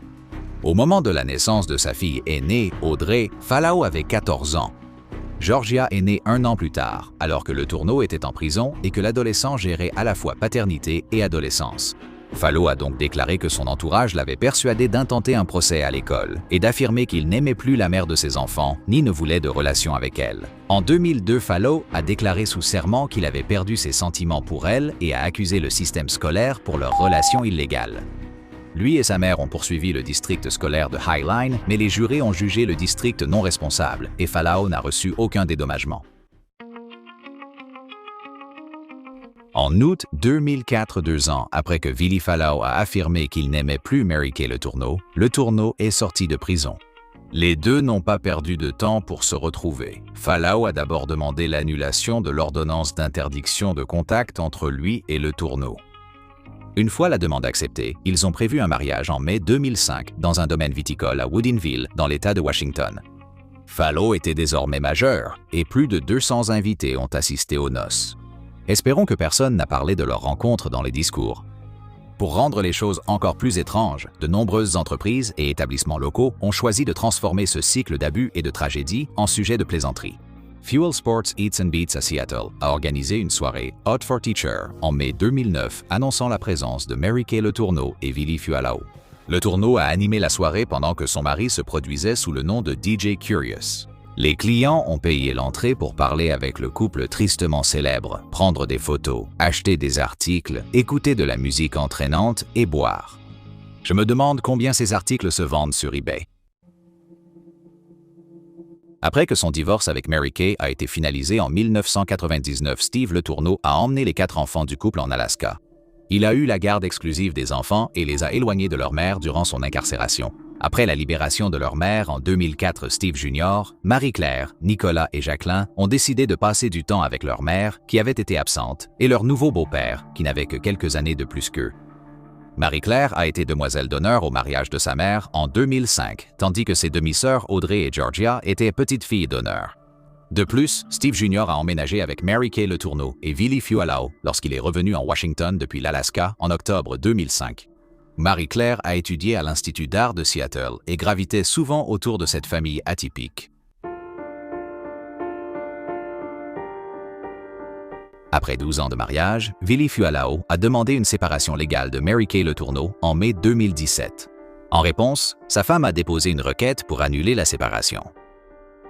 Au moment de la naissance de sa fille aînée, Audrey, Fallow avait 14 ans. Georgia est née 1 an plus tard, alors que Letourneau était en prison et que l'adolescent gérait à la fois paternité et adolescence. Fallow a donc déclaré que son entourage l'avait persuadé d'intenter un procès à l'école et d'affirmer qu'il n'aimait plus la mère de ses enfants ni ne voulait de relation avec elle. En 2002, Fallow a déclaré sous serment qu'il avait perdu ses sentiments pour elle et a accusé le système scolaire pour leur relation illégale. Lui et sa mère ont poursuivi le district scolaire de Highline, mais les jurés ont jugé le district non responsable et Fallow n'a reçu aucun dédommagement. En août 2004, 2 ans après que Willie Fallow a affirmé qu'il n'aimait plus Mary Kay Letourneau est sorti de prison. Les deux n'ont pas perdu de temps pour se retrouver. Fallow a d'abord demandé l'annulation de l'ordonnance d'interdiction de contact entre lui et Letourneau. Une fois la demande acceptée, ils ont prévu un mariage en mai 2005 dans un domaine viticole à Woodinville, dans l'État de Washington. Fallow était désormais majeur et plus de 200 invités ont assisté aux noces. Espérons que personne n'a parlé de leur rencontre dans les discours. Pour rendre les choses encore plus étranges, de nombreuses entreprises et établissements locaux ont choisi de transformer ce cycle d'abus et de tragédies en sujet de plaisanterie. Fuel Sports Eats and Beats à Seattle a organisé une soirée Hot for Teacher en mai 2009 annonçant la présence de Mary Kay Letourneau et Willie Fallow. Letourneau a animé la soirée pendant que son mari se produisait sous le nom de DJ Curious. Les clients ont payé l'entrée pour parler avec le couple tristement célèbre, prendre des photos, acheter des articles, écouter de la musique entraînante et boire. Je me demande combien ces articles se vendent sur eBay. Après que son divorce avec Mary Kay a été finalisé en 1999, Steve Letourneau a emmené les 4 enfants du couple en Alaska. Il a eu la garde exclusive des enfants et les a éloignés de leur mère durant son incarcération. Après la libération de leur mère en 2004, Steve Jr., Marie-Claire, Nicolas et Jacqueline ont décidé de passer du temps avec leur mère, qui avait été absente, et leur nouveau beau-père, qui n'avait que quelques années de plus qu'eux. Marie-Claire a été demoiselle d'honneur au mariage de sa mère en 2005, tandis que ses demi-sœurs Audrey et Georgia étaient petites filles d'honneur. De plus, Steve Jr. a emménagé avec Mary Kay Letourneau et Willie Fallow lorsqu'il est revenu en Washington depuis l'Alaska en octobre 2005. Marie-Claire a étudié à l'Institut d'art de Seattle et gravitait souvent autour de cette famille atypique. À Après 12 ans de mariage, Vili Fualao a demandé une séparation légale de Mary Kay Letourneau en mai 2017. En réponse, sa femme a déposé une requête pour annuler la séparation.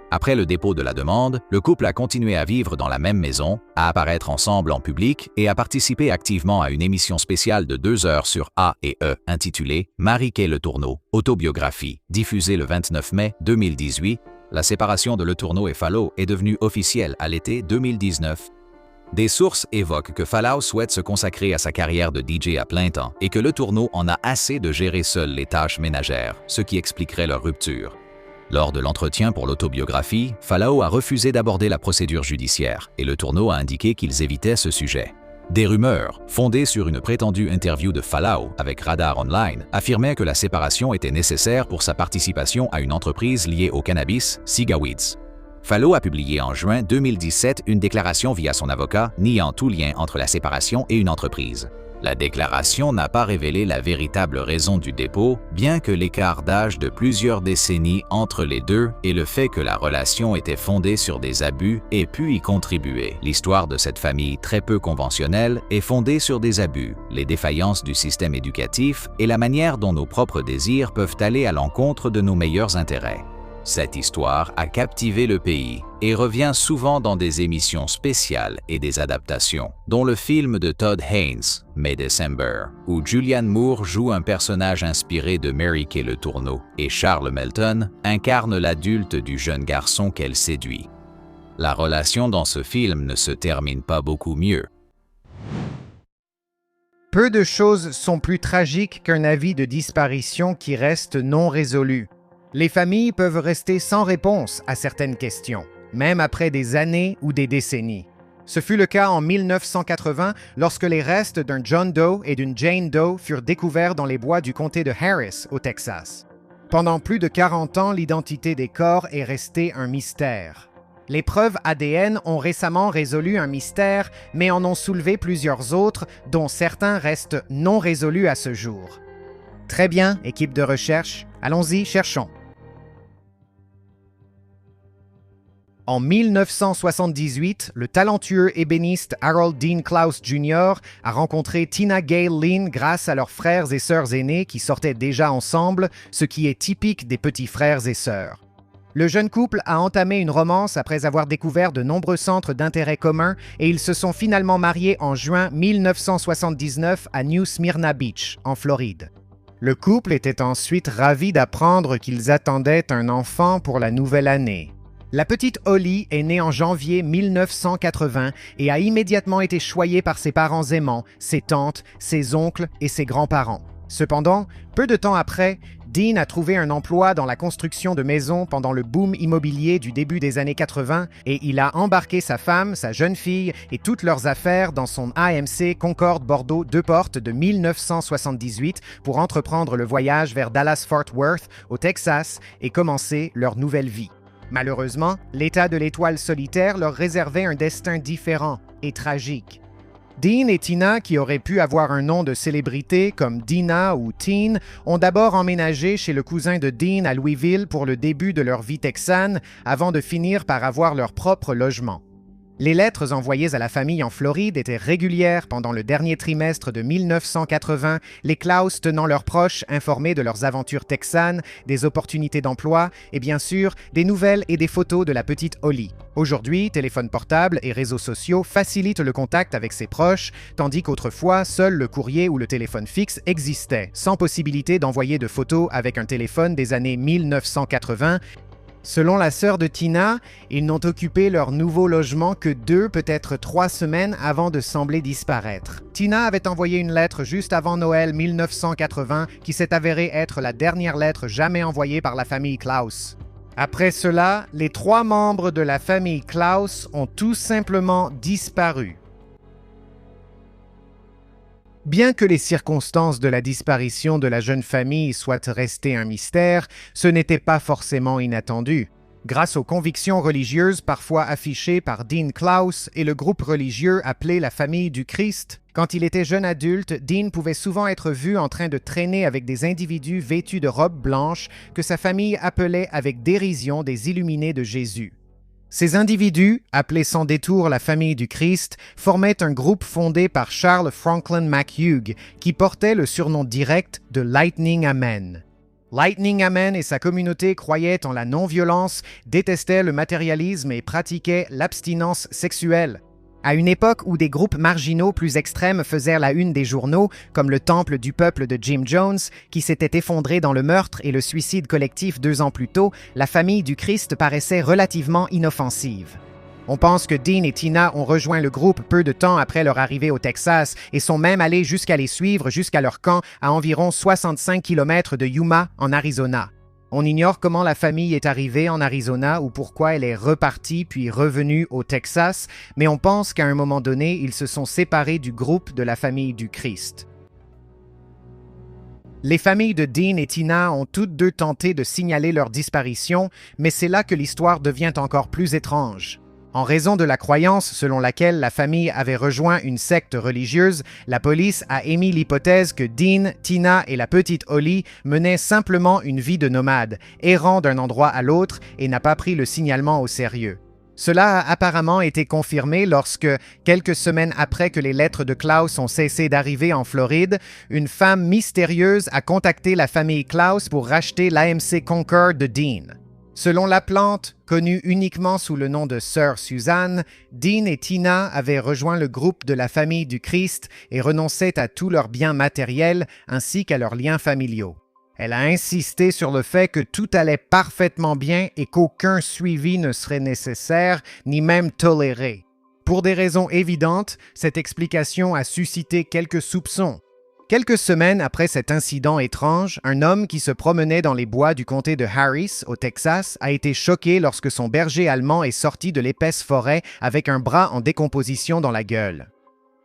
Après le dépôt de la demande, le couple a continué à vivre dans la même maison, à apparaître ensemble en public et à participer activement à une émission spéciale de 2 heures sur A&E intitulée « Mary Kay Letourneau, autobiographie », diffusée le 29 mai 2018. La séparation de Letourneau et Fallow est devenue officielle à l'été 2019. Des sources évoquent que Fallow souhaite se consacrer à sa carrière de DJ à plein temps et que Letourneau en a assez de gérer seul les tâches ménagères, ce qui expliquerait leur rupture. Lors de l'entretien pour l'autobiographie, Fallow a refusé d'aborder la procédure judiciaire et Letourneau a indiqué qu'ils évitaient ce sujet. Des rumeurs, fondées sur une prétendue interview de Fallow avec Radar Online, affirmaient que la séparation était nécessaire pour sa participation à une entreprise liée au cannabis, Sigaweeds. Fallow a publié en juin 2017 une déclaration via son avocat niant tout lien entre la séparation et une entreprise. La déclaration n'a pas révélé la véritable raison du dépôt, bien que l'écart d'âge de plusieurs décennies entre les deux et le fait que la relation était fondée sur des abus ait pu y contribuer. L'histoire de cette famille très peu conventionnelle est fondée sur des abus, les défaillances du système éducatif et la manière dont nos propres désirs peuvent aller à l'encontre de nos meilleurs intérêts. Cette histoire a captivé le pays et revient souvent dans des émissions spéciales et des adaptations, dont le film de Todd Haynes, May December, où Julianne Moore joue un personnage inspiré de Mary Kay Letourneau et Charles Melton incarne l'adulte du jeune garçon qu'elle séduit. La relation dans ce film ne se termine pas beaucoup mieux. Peu de choses sont plus tragiques qu'un avis de disparition qui reste non résolu. Les familles peuvent rester sans réponse à certaines questions, même après des années ou des décennies. Ce fut le cas en 1980 lorsque les restes d'un John Doe et d'une Jane Doe furent découverts dans les bois du comté de Harris, au Texas. Pendant plus de 40 ans, l'identité des corps est restée un mystère. Les preuves ADN ont récemment résolu un mystère, mais en ont soulevé plusieurs autres, dont certains restent non résolus à ce jour. Très bien, équipe de recherche, allons-y, cherchons. En 1978, le talentueux ébéniste Harold Dean Klaus Jr. a rencontré Tina Gayle Lynn grâce à leurs frères et sœurs aînés qui sortaient déjà ensemble, ce qui est typique des petits frères et sœurs. Le jeune couple a entamé une romance après avoir découvert de nombreux centres d'intérêt communs et ils se sont finalement mariés en juin 1979 à New Smyrna Beach, en Floride. Le couple était ensuite ravi d'apprendre qu'ils attendaient un enfant pour la nouvelle année. La petite Holly est née en janvier 1980 et a immédiatement été choyée par ses parents aimants, ses tantes, ses oncles et ses grands-parents. Cependant, peu de temps après, Dean a trouvé un emploi dans la construction de maisons pendant le boom immobilier du début des années 80 et il a embarqué sa femme, sa jeune fille et toutes leurs affaires dans son AMC Concorde Bordeaux 2 portes de 1978 pour entreprendre le voyage vers Dallas-Fort Worth, au Texas, et commencer leur nouvelle vie. Malheureusement, l'état de l'étoile solitaire leur réservait un destin différent et tragique. Dean et Tina, qui auraient pu avoir un nom de célébrité comme Dina ou Teen, ont d'abord emménagé chez le cousin de Dean à Louisville pour le début de leur vie texane, avant de finir par avoir leur propre logement. Les lettres envoyées à la famille en Floride étaient régulières pendant le dernier trimestre de 1980, les Klaus tenant leurs proches informés de leurs aventures texanes, des opportunités d'emploi et bien sûr des nouvelles et des photos de la petite Holly. Aujourd'hui, téléphone portable et réseaux sociaux facilitent le contact avec ses proches, tandis qu'autrefois, seul le courrier ou le téléphone fixe existait, sans possibilité d'envoyer de photos avec un téléphone des années 1980. Selon la sœur de Tina, ils n'ont occupé leur nouveau logement que 2, peut-être 3 semaines avant de sembler disparaître. Tina avait envoyé une lettre juste avant Noël 1980 qui s'est avérée être la dernière lettre jamais envoyée par la famille Klaus. Après cela, les 3 membres de la famille Klaus ont tout simplement disparu. Bien que les circonstances de la disparition de la jeune famille soient restées un mystère, ce n'était pas forcément inattendu. Grâce aux convictions religieuses parfois affichées par Dean Klaus et le groupe religieux appelé la Famille du Christ, quand il était jeune adulte, Dean pouvait souvent être vu en train de traîner avec des individus vêtus de robes blanches que sa famille appelait avec dérision des Illuminés de Jésus. Ces individus, appelés sans détour la famille du Christ, formaient un groupe fondé par Charles Franklin McHugh, qui portait le surnom direct de Lightning Amen. Lightning Amen et sa communauté croyaient en la non-violence, détestaient le matérialisme et pratiquaient l'abstinence sexuelle. À une époque où des groupes marginaux plus extrêmes faisaient la une des journaux, comme le Temple du peuple de Jim Jones, qui s'était effondré dans le meurtre et le suicide collectif 2 ans plus tôt, la famille du Christ paraissait relativement inoffensive. On pense que Dean et Tina ont rejoint le groupe peu de temps après leur arrivée au Texas et sont même allés jusqu'à les suivre jusqu'à leur camp à environ 65 km de Yuma, en Arizona. On ignore comment la famille est arrivée en Arizona ou pourquoi elle est repartie puis revenue au Texas, mais on pense qu'à un moment donné, ils se sont séparés du groupe de la famille du Christ. Les familles de Dean et Tina ont toutes deux tenté de signaler leur disparition, mais c'est là que l'histoire devient encore plus étrange. En raison de la croyance selon laquelle la famille avait rejoint une secte religieuse, la police a émis l'hypothèse que Dean, Tina et la petite Holly menaient simplement une vie de nomade, errant d'un endroit à l'autre et n'a pas pris le signalement au sérieux. Cela a apparemment été confirmé lorsque, quelques semaines après que les lettres de Klaus ont cessé d'arriver en Floride, une femme mystérieuse a contacté la famille Klaus pour racheter l'AMC Concord de Dean. Selon la plante, connue uniquement sous le nom de Sœur Suzanne, Dean et Tina avaient rejoint le groupe de la famille du Christ et renonçaient à tous leurs biens matériels ainsi qu'à leurs liens familiaux. Elle a insisté sur le fait que tout allait parfaitement bien et qu'aucun suivi ne serait nécessaire, ni même toléré. Pour des raisons évidentes, cette explication a suscité quelques soupçons. Quelques semaines après cet incident étrange, un homme qui se promenait dans les bois du comté de Harris, au Texas, a été choqué lorsque son berger allemand est sorti de l'épaisse forêt avec un bras en décomposition dans la gueule.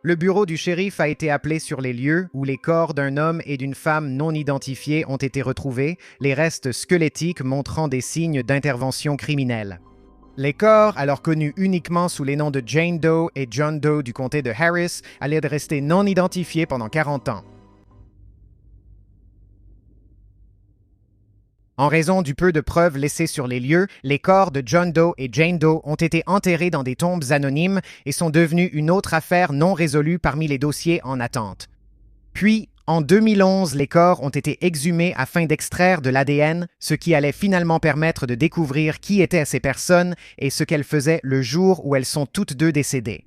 Le bureau du shérif a été appelé sur les lieux où les corps d'un homme et d'une femme non identifiés ont été retrouvés, les restes squelettiques montrant des signes d'intervention criminelle. Les corps, alors connus uniquement sous les noms de Jane Doe et John Doe du comté de Harris, allaient rester non identifiés pendant 40 ans. En raison du peu de preuves laissées sur les lieux, les corps de John Doe et Jane Doe ont été enterrés dans des tombes anonymes et sont devenus une autre affaire non résolue parmi les dossiers en attente. Puis, en 2011, les corps ont été exhumés afin d'extraire de l'ADN, ce qui allait finalement permettre de découvrir qui étaient ces personnes et ce qu'elles faisaient le jour où elles sont toutes deux décédées.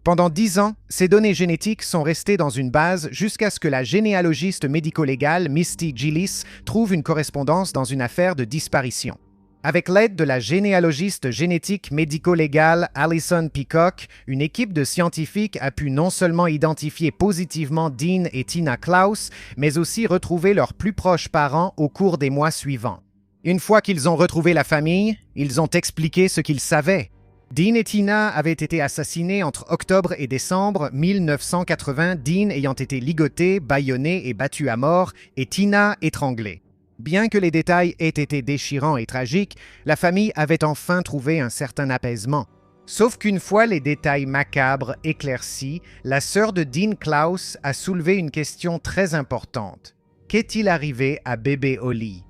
Pendant 10 ans, ces données génétiques sont restées dans une base jusqu'à ce que la généalogiste médico-légale Misty Gillis trouve une correspondance dans une affaire de disparition. Avec l'aide de la généalogiste génétique médico-légale Alison Peacock, une équipe de scientifiques a pu non seulement identifier positivement Dean et Tina Klaus, mais aussi retrouver leurs plus proches parents au cours des mois suivants. Une fois qu'ils ont retrouvé la famille, ils ont expliqué ce qu'ils savaient. Dean et Tina avaient été assassinés entre octobre et décembre 1980, Dean ayant été ligoté, bâillonné et battu à mort, et Tina étranglée. Bien que les détails aient été déchirants et tragiques, la famille avait enfin trouvé un certain apaisement. Sauf qu'une fois les détails macabres éclaircis, la sœur de Dean Klaus a soulevé une question très importante. Qu'est-il arrivé à bébé Holly?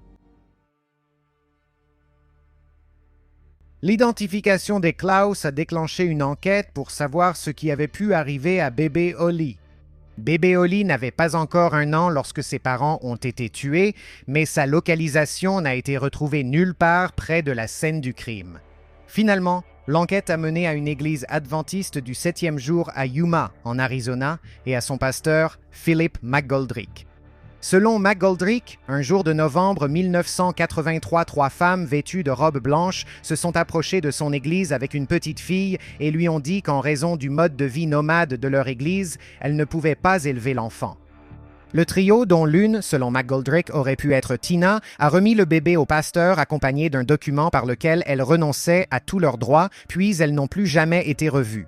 L'identification des Klaus a déclenché une enquête pour savoir ce qui avait pu arriver à bébé Holly. Bébé Holly n'avait pas encore 1 an lorsque ses parents ont été tués, mais sa localisation n'a été retrouvée nulle part près de la scène du crime. Finalement, l'enquête a mené à une église adventiste du 7e jour à Yuma, en Arizona, et à son pasteur, Philip McGoldrick. Selon McGoldrick, un jour de novembre 1983, 3 femmes vêtues de robes blanches se sont approchées de son église avec une petite fille et lui ont dit qu'en raison du mode de vie nomade de leur église, elles ne pouvaient pas élever l'enfant. Le trio, dont l'une, selon McGoldrick, aurait pu être Tina, a remis le bébé au pasteur accompagné d'un document par lequel elles renonçaient à tous leurs droits, puis elles n'ont plus jamais été revues.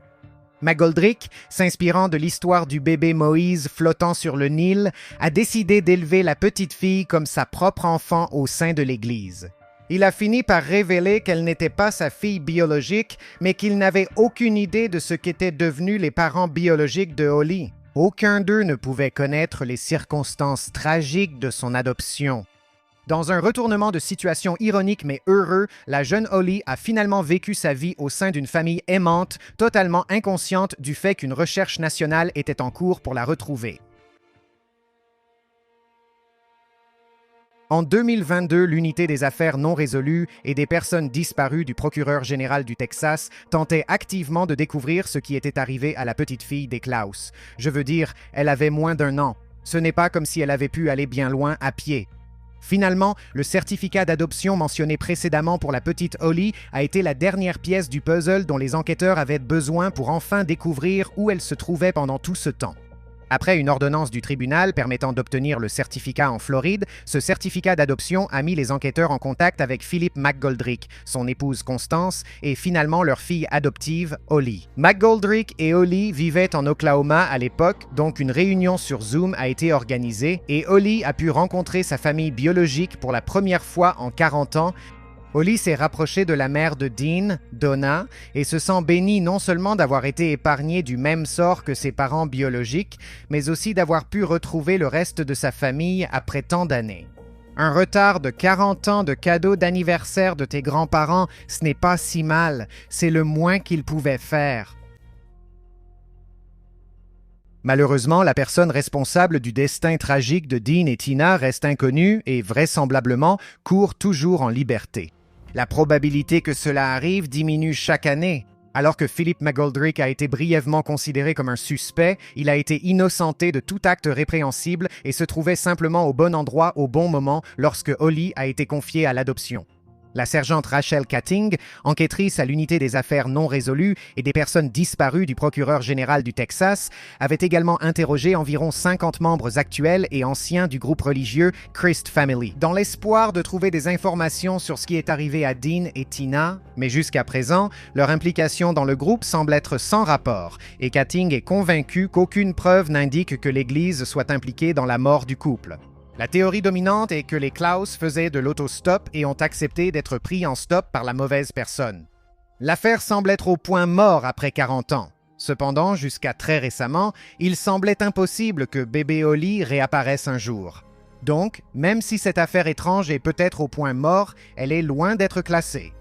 McGoldrick, s'inspirant de l'histoire du bébé Moïse flottant sur le Nil, a décidé d'élever la petite fille comme sa propre enfant au sein de l'Église. Il a fini par révéler qu'elle n'était pas sa fille biologique, mais qu'il n'avait aucune idée de ce qu'étaient devenus les parents biologiques de Holly. Aucun d'eux ne pouvait connaître les circonstances tragiques de son adoption. Dans un retournement de situation ironique mais heureux, la jeune Holly a finalement vécu sa vie au sein d'une famille aimante, totalement inconsciente du fait qu'une recherche nationale était en cours pour la retrouver. En 2022, l'unité des affaires non résolues et des personnes disparues du procureur général du Texas tentait activement de découvrir ce qui était arrivé à la petite fille des Klaus. Je veux dire, elle avait moins d'1 an. Ce n'est pas comme si elle avait pu aller bien loin à pied. Finalement, le certificat d'adoption mentionné précédemment pour la petite Holly a été la dernière pièce du puzzle dont les enquêteurs avaient besoin pour enfin découvrir où elle se trouvait pendant tout ce temps. Après une ordonnance du tribunal permettant d'obtenir le certificat en Floride, ce certificat d'adoption a mis les enquêteurs en contact avec Philip McGoldrick, son épouse Constance et finalement leur fille adoptive, Holly. McGoldrick et Holly vivaient en Oklahoma à l'époque, donc une réunion sur Zoom a été organisée et Holly a pu rencontrer sa famille biologique pour la première fois en 40 ans. Holly s'est rapprochée de la mère de Dean, Donna, et se sent bénie non seulement d'avoir été épargnée du même sort que ses parents biologiques, mais aussi d'avoir pu retrouver le reste de sa famille après tant d'années. Un retard de 40 ans de cadeau d'anniversaire de tes grands-parents, ce n'est pas si mal, c'est le moins qu'ils pouvaient faire. Malheureusement, la personne responsable du destin tragique de Dean et Tina reste inconnue et, vraisemblablement, court toujours en liberté. La probabilité que cela arrive diminue chaque année. Alors que Philip McGoldrick a été brièvement considéré comme un suspect, il a été innocenté de tout acte répréhensible et se trouvait simplement au bon endroit au bon moment lorsque Holly a été confiée à l'adoption. La sergente Rachel Katting, enquêtrice à l'unité des affaires non résolues et des personnes disparues du procureur général du Texas, avait également interrogé environ 50 membres actuels et anciens du groupe religieux Christ Family, dans l'espoir de trouver des informations sur ce qui est arrivé à Dean et Tina, mais jusqu'à présent, leur implication dans le groupe semble être sans rapport, et Katting est convaincue qu'aucune preuve n'indique que l'Église soit impliquée dans la mort du couple. La théorie dominante est que les Klaus faisaient de l'autostop et ont accepté d'être pris en stop par la mauvaise personne. L'affaire semble être au point mort après 40 ans. Cependant, jusqu'à très récemment, il semblait impossible que bébé Holly réapparaisse un jour. Donc, même si cette affaire étrange est peut-être au point mort, elle est loin d'être classée.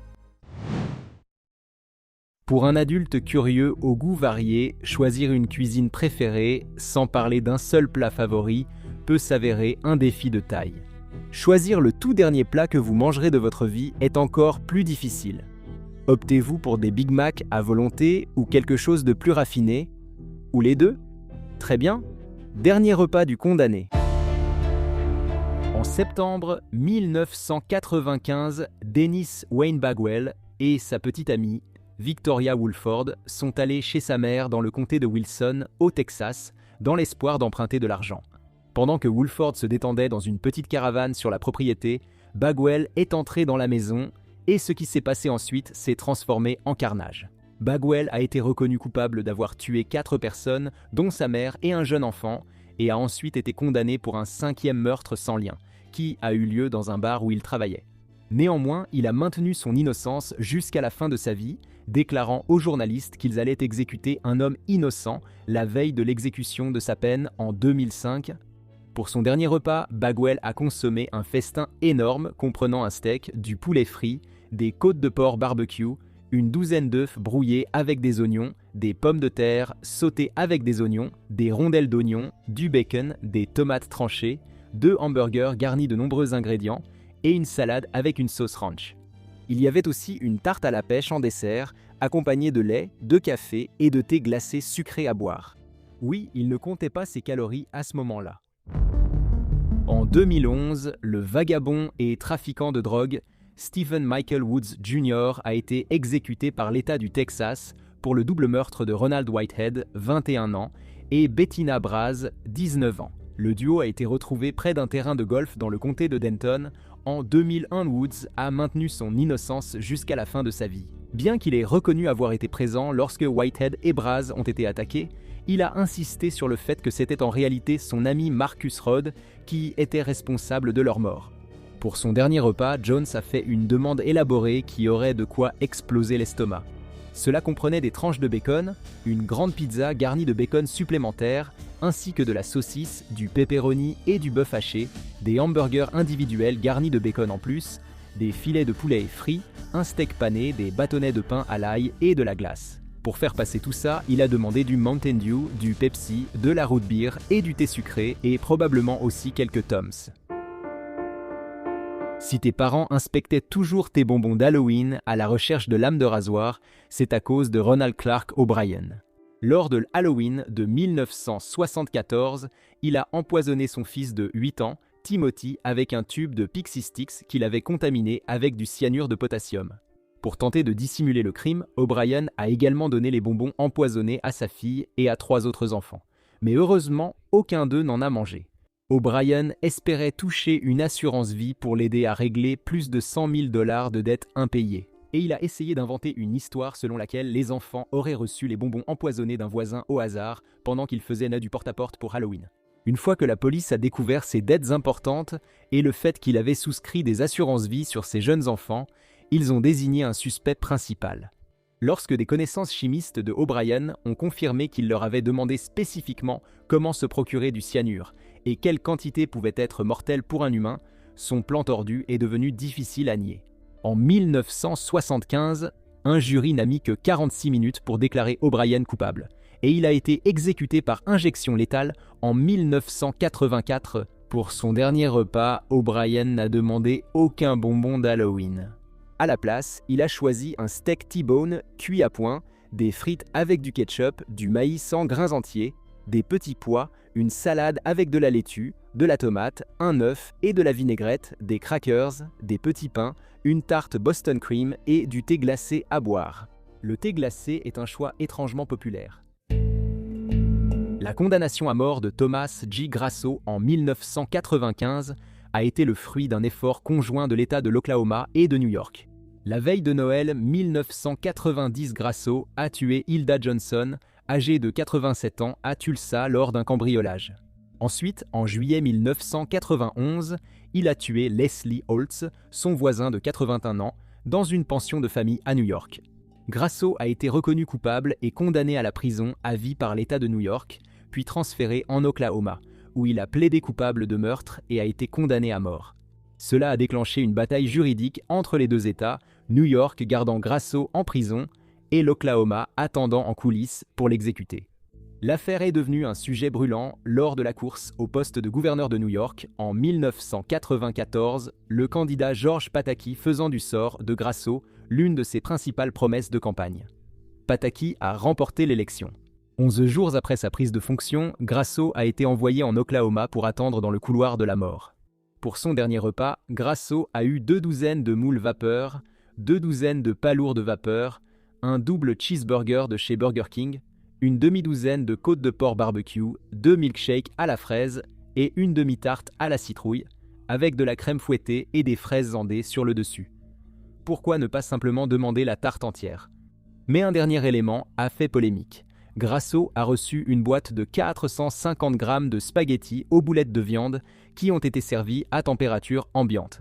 Pour un adulte curieux au goût varié, choisir une cuisine préférée, sans parler d'un seul plat favori, peut s'avérer un défi de taille. Choisir le tout dernier plat que vous mangerez de votre vie est encore plus difficile. Optez-vous pour des Big Mac à volonté ou quelque chose de plus raffiné? Ou les deux? Très bien. Dernier repas du condamné. En septembre 1995, Dennis Wayne Bagwell et sa petite amie, Victoria Woolford, sont allés chez sa mère dans le comté de Wilson, au Texas, dans l'espoir d'emprunter de l'argent. Pendant que Woolford se détendait dans une petite caravane sur la propriété, Bagwell est entré dans la maison et ce qui s'est passé ensuite s'est transformé en carnage. Bagwell a été reconnu coupable d'avoir tué 4 personnes, dont sa mère et un jeune enfant, et a ensuite été condamné pour un 5e meurtre sans lien, qui a eu lieu dans un bar où il travaillait. Néanmoins, il a maintenu son innocence jusqu'à la fin de sa vie, déclarant aux journalistes qu'ils allaient exécuter un homme innocent la veille de l'exécution de sa peine en 2005. Pour son dernier repas, Bagwell a consommé un festin énorme comprenant un steak, du poulet frit, des côtes de porc barbecue, une douzaine d'œufs brouillés avec des oignons, des pommes de terre sautées avec des oignons, des rondelles d'oignons, du bacon, des tomates tranchées, 2 hamburgers garnis de nombreux ingrédients et une salade avec une sauce ranch. Il y avait aussi une tarte à la pêche en dessert, accompagnée de lait, de café et de thé glacé sucré à boire. Oui, il ne comptait pas ses calories à ce moment-là. En 2011, le vagabond et trafiquant de drogue Stephen Michael Woods Jr. a été exécuté par l'État du Texas pour le double meurtre de Ronald Whitehead, 21 ans, et Bettina Braz, 19 ans. Le duo a été retrouvé près d'un terrain de golf dans le comté de Denton. En 2001, Woods a maintenu son innocence jusqu'à la fin de sa vie. Bien qu'il ait reconnu avoir été présent lorsque Whitehead et Braz ont été attaqués, il a insisté sur le fait que c'était en réalité son ami Marcus Rhodes qui était responsable de leur mort. Pour son dernier repas, Jones a fait une demande élaborée qui aurait de quoi exploser l'estomac. Cela comprenait des tranches de bacon, une grande pizza garnie de bacon supplémentaire, ainsi que de la saucisse, du pepperoni et du bœuf haché, des hamburgers individuels garnis de bacon en plus, des filets de poulet frits, un steak pané, des bâtonnets de pain à l'ail et de la glace. Pour faire passer tout ça, il a demandé du Mountain Dew, du Pepsi, de la root beer et du thé sucré et probablement aussi quelques Toms. Si tes parents inspectaient toujours tes bonbons d'Halloween à la recherche de lames de rasoir, c'est à cause de Ronald Clark O'Brien. Lors de Halloween de 1974, il a empoisonné son fils de 8 ans, Timothy, avec un tube de Pixie Sticks qu'il avait contaminé avec du cyanure de potassium. Pour tenter de dissimuler le crime, O'Brien a également donné les bonbons empoisonnés à sa fille et à 3 autres enfants. Mais heureusement, aucun d'eux n'en a mangé. O'Brien espérait toucher une assurance vie pour l'aider à régler plus de 100 000 $ de dettes impayées. Et il a essayé d'inventer une histoire selon laquelle les enfants auraient reçu les bonbons empoisonnés d'un voisin au hasard pendant qu'il faisait du porte-à-porte pour Halloween. Une fois que la police a découvert ses dettes importantes et le fait qu'il avait souscrit des assurances vie sur ses jeunes enfants, ils ont désigné un suspect principal. Lorsque des connaissances chimistes de O'Brien ont confirmé qu'il leur avait demandé spécifiquement comment se procurer du cyanure et quelle quantité pouvait être mortelle pour un humain, son plan tordu est devenu difficile à nier. En 1975, un jury n'a mis que 46 minutes pour déclarer O'Brien coupable, et il a été exécuté par injection létale en 1984. Pour son dernier repas, O'Brien n'a demandé aucun bonbon d'Halloween. À la place, il a choisi un steak T-bone cuit à point, des frites avec du ketchup, du maïs en grains entiers, des petits pois, une salade avec de la laitue, de la tomate, un œuf et de la vinaigrette, des crackers, des petits pains, une tarte Boston Cream et du thé glacé à boire. Le thé glacé est un choix étrangement populaire. La condamnation à mort de Thomas J. Grasso en 1995 a été le fruit d'un effort conjoint de l'État de l'Oklahoma et de New York. La veille de Noël 1990, Grasso a tué Hilda Johnson, âgée de 87 ans, à Tulsa lors d'un cambriolage. Ensuite, en juillet 1991, il a tué Leslie Holtz, son voisin de 81 ans, dans une pension de famille à New York. Grasso a été reconnu coupable et condamné à la prison à vie par l'État de New York, puis transféré en Oklahoma, où il a plaidé coupable de meurtre et a été condamné à mort. Cela a déclenché une bataille juridique entre les deux États, New York gardant Grasso en prison et l'Oklahoma attendant en coulisses pour l'exécuter. L'affaire est devenue un sujet brûlant lors de la course au poste de gouverneur de New York en 1994, le candidat George Pataki faisant du sort de Grasso l'une de ses principales promesses de campagne. Pataki a remporté l'élection. 11 jours après sa prise de fonction, Grasso a été envoyé en Oklahoma pour attendre dans le couloir de la mort. Pour son dernier repas, Grasso a eu 2 douzaines de moules vapeur, 2 douzaines de palourdes vapeur, un double cheeseburger de chez Burger King, une demi-douzaine de côtes de porc barbecue, 2 milkshakes à la fraise et une demi-tarte à la citrouille, avec de la crème fouettée et des fraises andées sur le dessus. Pourquoi ne pas simplement demander la tarte entière? Mais un dernier élément a fait polémique. Grasso a reçu une boîte de 450 grammes de spaghettis aux boulettes de viande qui ont été servis à température ambiante.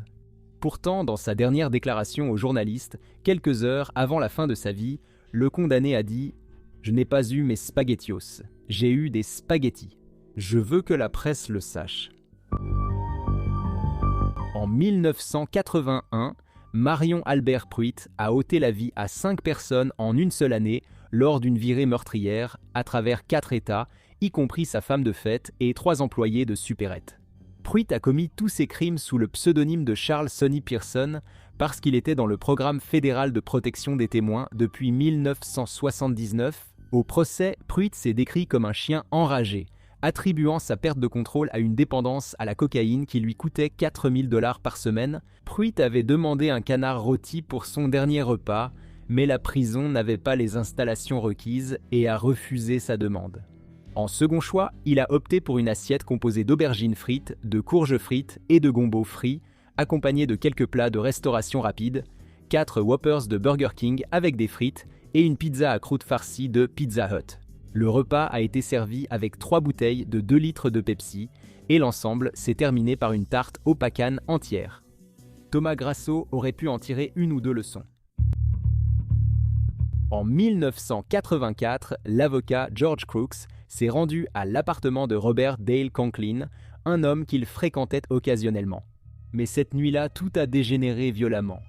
Pourtant, dans sa dernière déclaration aux journalistes, quelques heures avant la fin de sa vie, le condamné a dit « Je n'ai pas eu mes spaghettios, j'ai eu des spaghettis. Je veux que la presse le sache. » En 1981, Marion Albert Pruitt a ôté la vie à 5 personnes en une seule année lors d'une virée meurtrière à travers 4 États, y compris sa femme de fête et 3 employés de supérette. Pruitt a commis tous ses crimes sous le pseudonyme de Charles Sonny Pearson parce qu'il était dans le programme fédéral de protection des témoins depuis 1979. Au procès, Pruitt s'est décrit comme un chien enragé, attribuant sa perte de contrôle à une dépendance à la cocaïne qui lui coûtait 4 000 $ par semaine. Pruitt avait demandé un canard rôti pour son dernier repas, mais la prison n'avait pas les installations requises et a refusé sa demande. En second choix, il a opté pour une assiette composée d'aubergines frites, de courges frites et de gombo frit, accompagnée de quelques plats de restauration rapide, 4 Whoppers de Burger King avec des frites et une pizza à croûte farcie de Pizza Hut. Le repas a été servi avec 3 bouteilles de 2 litres de Pepsi et l'ensemble s'est terminé par une tarte au pacane entière. Thomas Grasso aurait pu en tirer une ou 2 leçons. En 1984, l'avocat George Crooks s'est rendu à l'appartement de Robert Dale Conklin, un homme qu'il fréquentait occasionnellement. Mais cette nuit-là, tout a dégénéré violemment.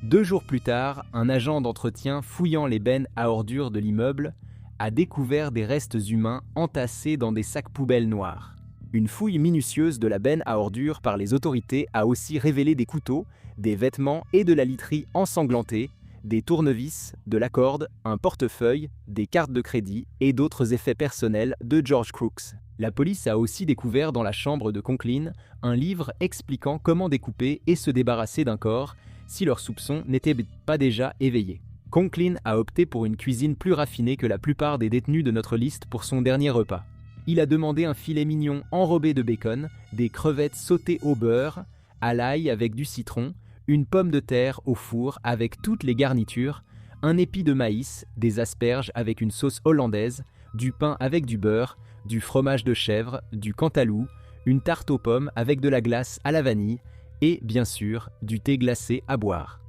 2 jours plus tard, un agent d'entretien fouillant les bennes à ordures de l'immeuble a découvert des restes humains entassés dans des sacs poubelles noirs. Une fouille minutieuse de la benne à ordures par les autorités a aussi révélé des couteaux, des vêtements et de la literie ensanglantée, des tournevis, de la corde, un portefeuille, des cartes de crédit et d'autres effets personnels de George Crooks. La police a aussi découvert dans la chambre de Conklin un livre expliquant comment découper et se débarrasser d'un corps si leurs soupçons n'étaient pas déjà éveillés. Conklin a opté pour une cuisine plus raffinée que la plupart des détenus de notre liste pour son dernier repas. Il a demandé un filet mignon enrobé de bacon, des crevettes sautées au beurre, à l'ail avec du citron, une pomme de terre au four avec toutes les garnitures, un épi de maïs, des asperges avec une sauce hollandaise, du pain avec du beurre, du fromage de chèvre, du cantalou, une tarte aux pommes avec de la glace à la vanille et, bien sûr, du thé glacé à boire.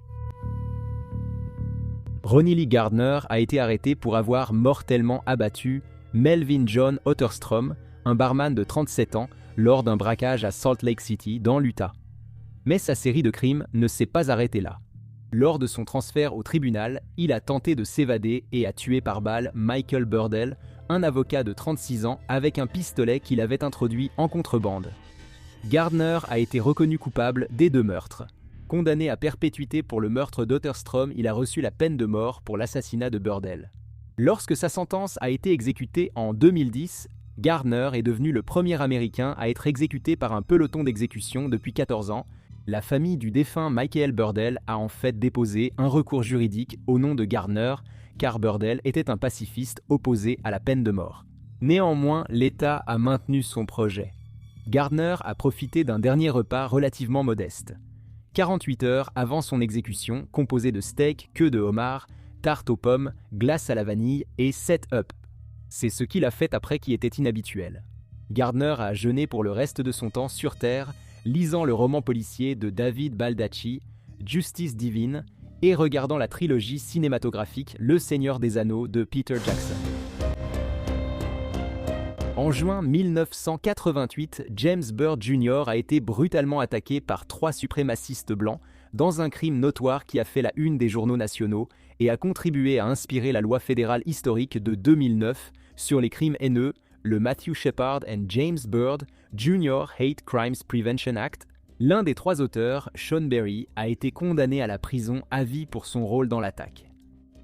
Ronnie Lee Gardner a été arrêté pour avoir mortellement abattu Melvin John Otterstrom, un barman de 37 ans, lors d'un braquage à Salt Lake City, dans l'Utah. Mais sa série de crimes ne s'est pas arrêtée là. Lors de son transfert au tribunal, il a tenté de s'évader et a tué par balle Michael Burdell, un avocat de 36 ans, avec un pistolet qu'il avait introduit en contrebande. Gardner a été reconnu coupable des 2 meurtres. Condamné à perpétuité pour le meurtre d'Otterstrom, il a reçu la peine de mort pour l'assassinat de Burdell. Lorsque sa sentence a été exécutée en 2010, Gardner est devenu le premier Américain à être exécuté par un peloton d'exécution depuis 14 ans. La famille du défunt Michael Burdell a en fait déposé un recours juridique au nom de Gardner, car Burdell était un pacifiste opposé à la peine de mort. Néanmoins, l'État a maintenu son projet. Gardner a profité d'un dernier repas relativement modeste. 48 heures avant son exécution, composé de steak, queue de homard, tarte aux pommes, glace à la vanille et 7-up. C'est ce qu'il a fait après qui était inhabituel. Gardner a jeûné pour le reste de son temps sur Terre, lisant le roman policier de David Baldacci, Justice Divine, et regardant la trilogie cinématographique Le Seigneur des Anneaux de Peter Jackson. En juin 1988, James Byrd Jr. a été brutalement attaqué par 3 suprémacistes blancs dans un crime notoire qui a fait la une des journaux nationaux et a contribué à inspirer la loi fédérale historique de 2009 sur les crimes haineux, le Matthew Shepard and James Byrd Jr. Hate Crimes Prevention Act. L'un des 3 auteurs, Sean Berry, a été condamné à la prison à vie pour son rôle dans l'attaque.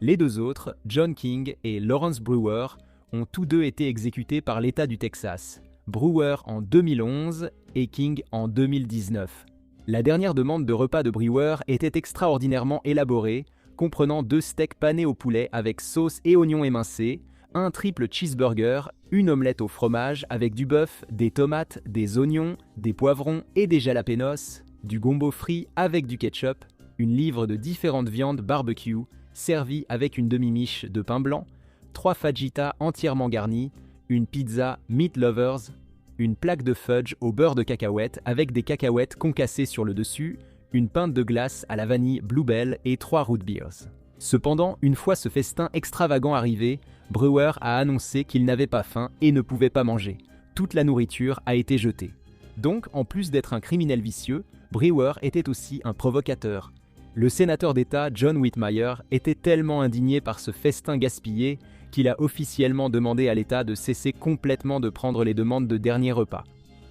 Les 2 autres, John King et Lawrence Brewer, ont tous 2 été exécutés par l'État du Texas, Brewer en 2011 et King en 2019. La dernière demande de repas de Brewer était extraordinairement élaborée, comprenant 2 steaks panés au poulet avec sauce et oignons émincés, un triple cheeseburger, une omelette au fromage avec du bœuf, des tomates, des oignons, des poivrons et des jalapenos, du gombo frit avec du ketchup, une livre de différentes viandes barbecue, servie avec une demi-miche de pain blanc, 3 fajitas entièrement garnis, une pizza Meat Lovers, une plaque de fudge au beurre de cacahuète avec des cacahuètes concassées sur le dessus, une pinte de glace à la vanille Bluebell et 3 root beers. Cependant, une fois ce festin extravagant arrivé, Brewer a annoncé qu'il n'avait pas faim et ne pouvait pas manger. Toute la nourriture a été jetée. Donc, en plus d'être un criminel vicieux, Brewer était aussi un provocateur. Le sénateur d'État John Whitmire était tellement indigné par ce festin gaspillé qu'il a officiellement demandé à l'État de cesser complètement de prendre les demandes de dernier repas.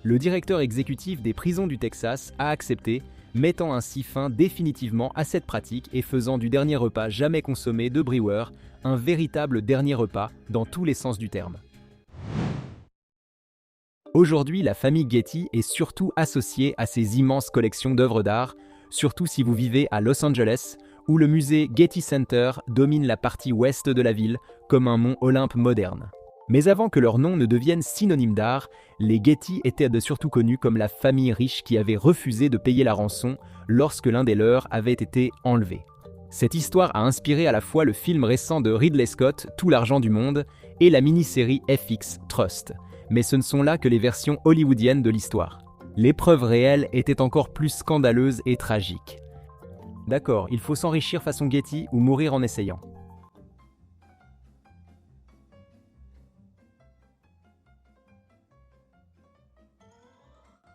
Le directeur exécutif des prisons du Texas a accepté, mettant ainsi fin définitivement à cette pratique et faisant du dernier repas jamais consommé de Brewer un véritable dernier repas dans tous les sens du terme. Aujourd'hui, la famille Getty est surtout associée à ces immenses collections d'œuvres d'art, surtout si vous vivez à Los Angeles, où le musée Getty Center domine la partie ouest de la ville comme un mont Olympe moderne. Mais avant que leur nom ne devienne synonyme d'art, les Getty étaient surtout connus comme la famille riche qui avait refusé de payer la rançon lorsque l'un des leurs avait été enlevé. Cette histoire a inspiré à la fois le film récent de Ridley Scott, Tout l'argent du monde, et la mini-série FX Trust. Mais ce ne sont là que les versions hollywoodiennes de l'histoire. Les preuves réelles étaient encore plus scandaleuses et tragiques. D'accord, il faut s'enrichir façon Getty ou mourir en essayant.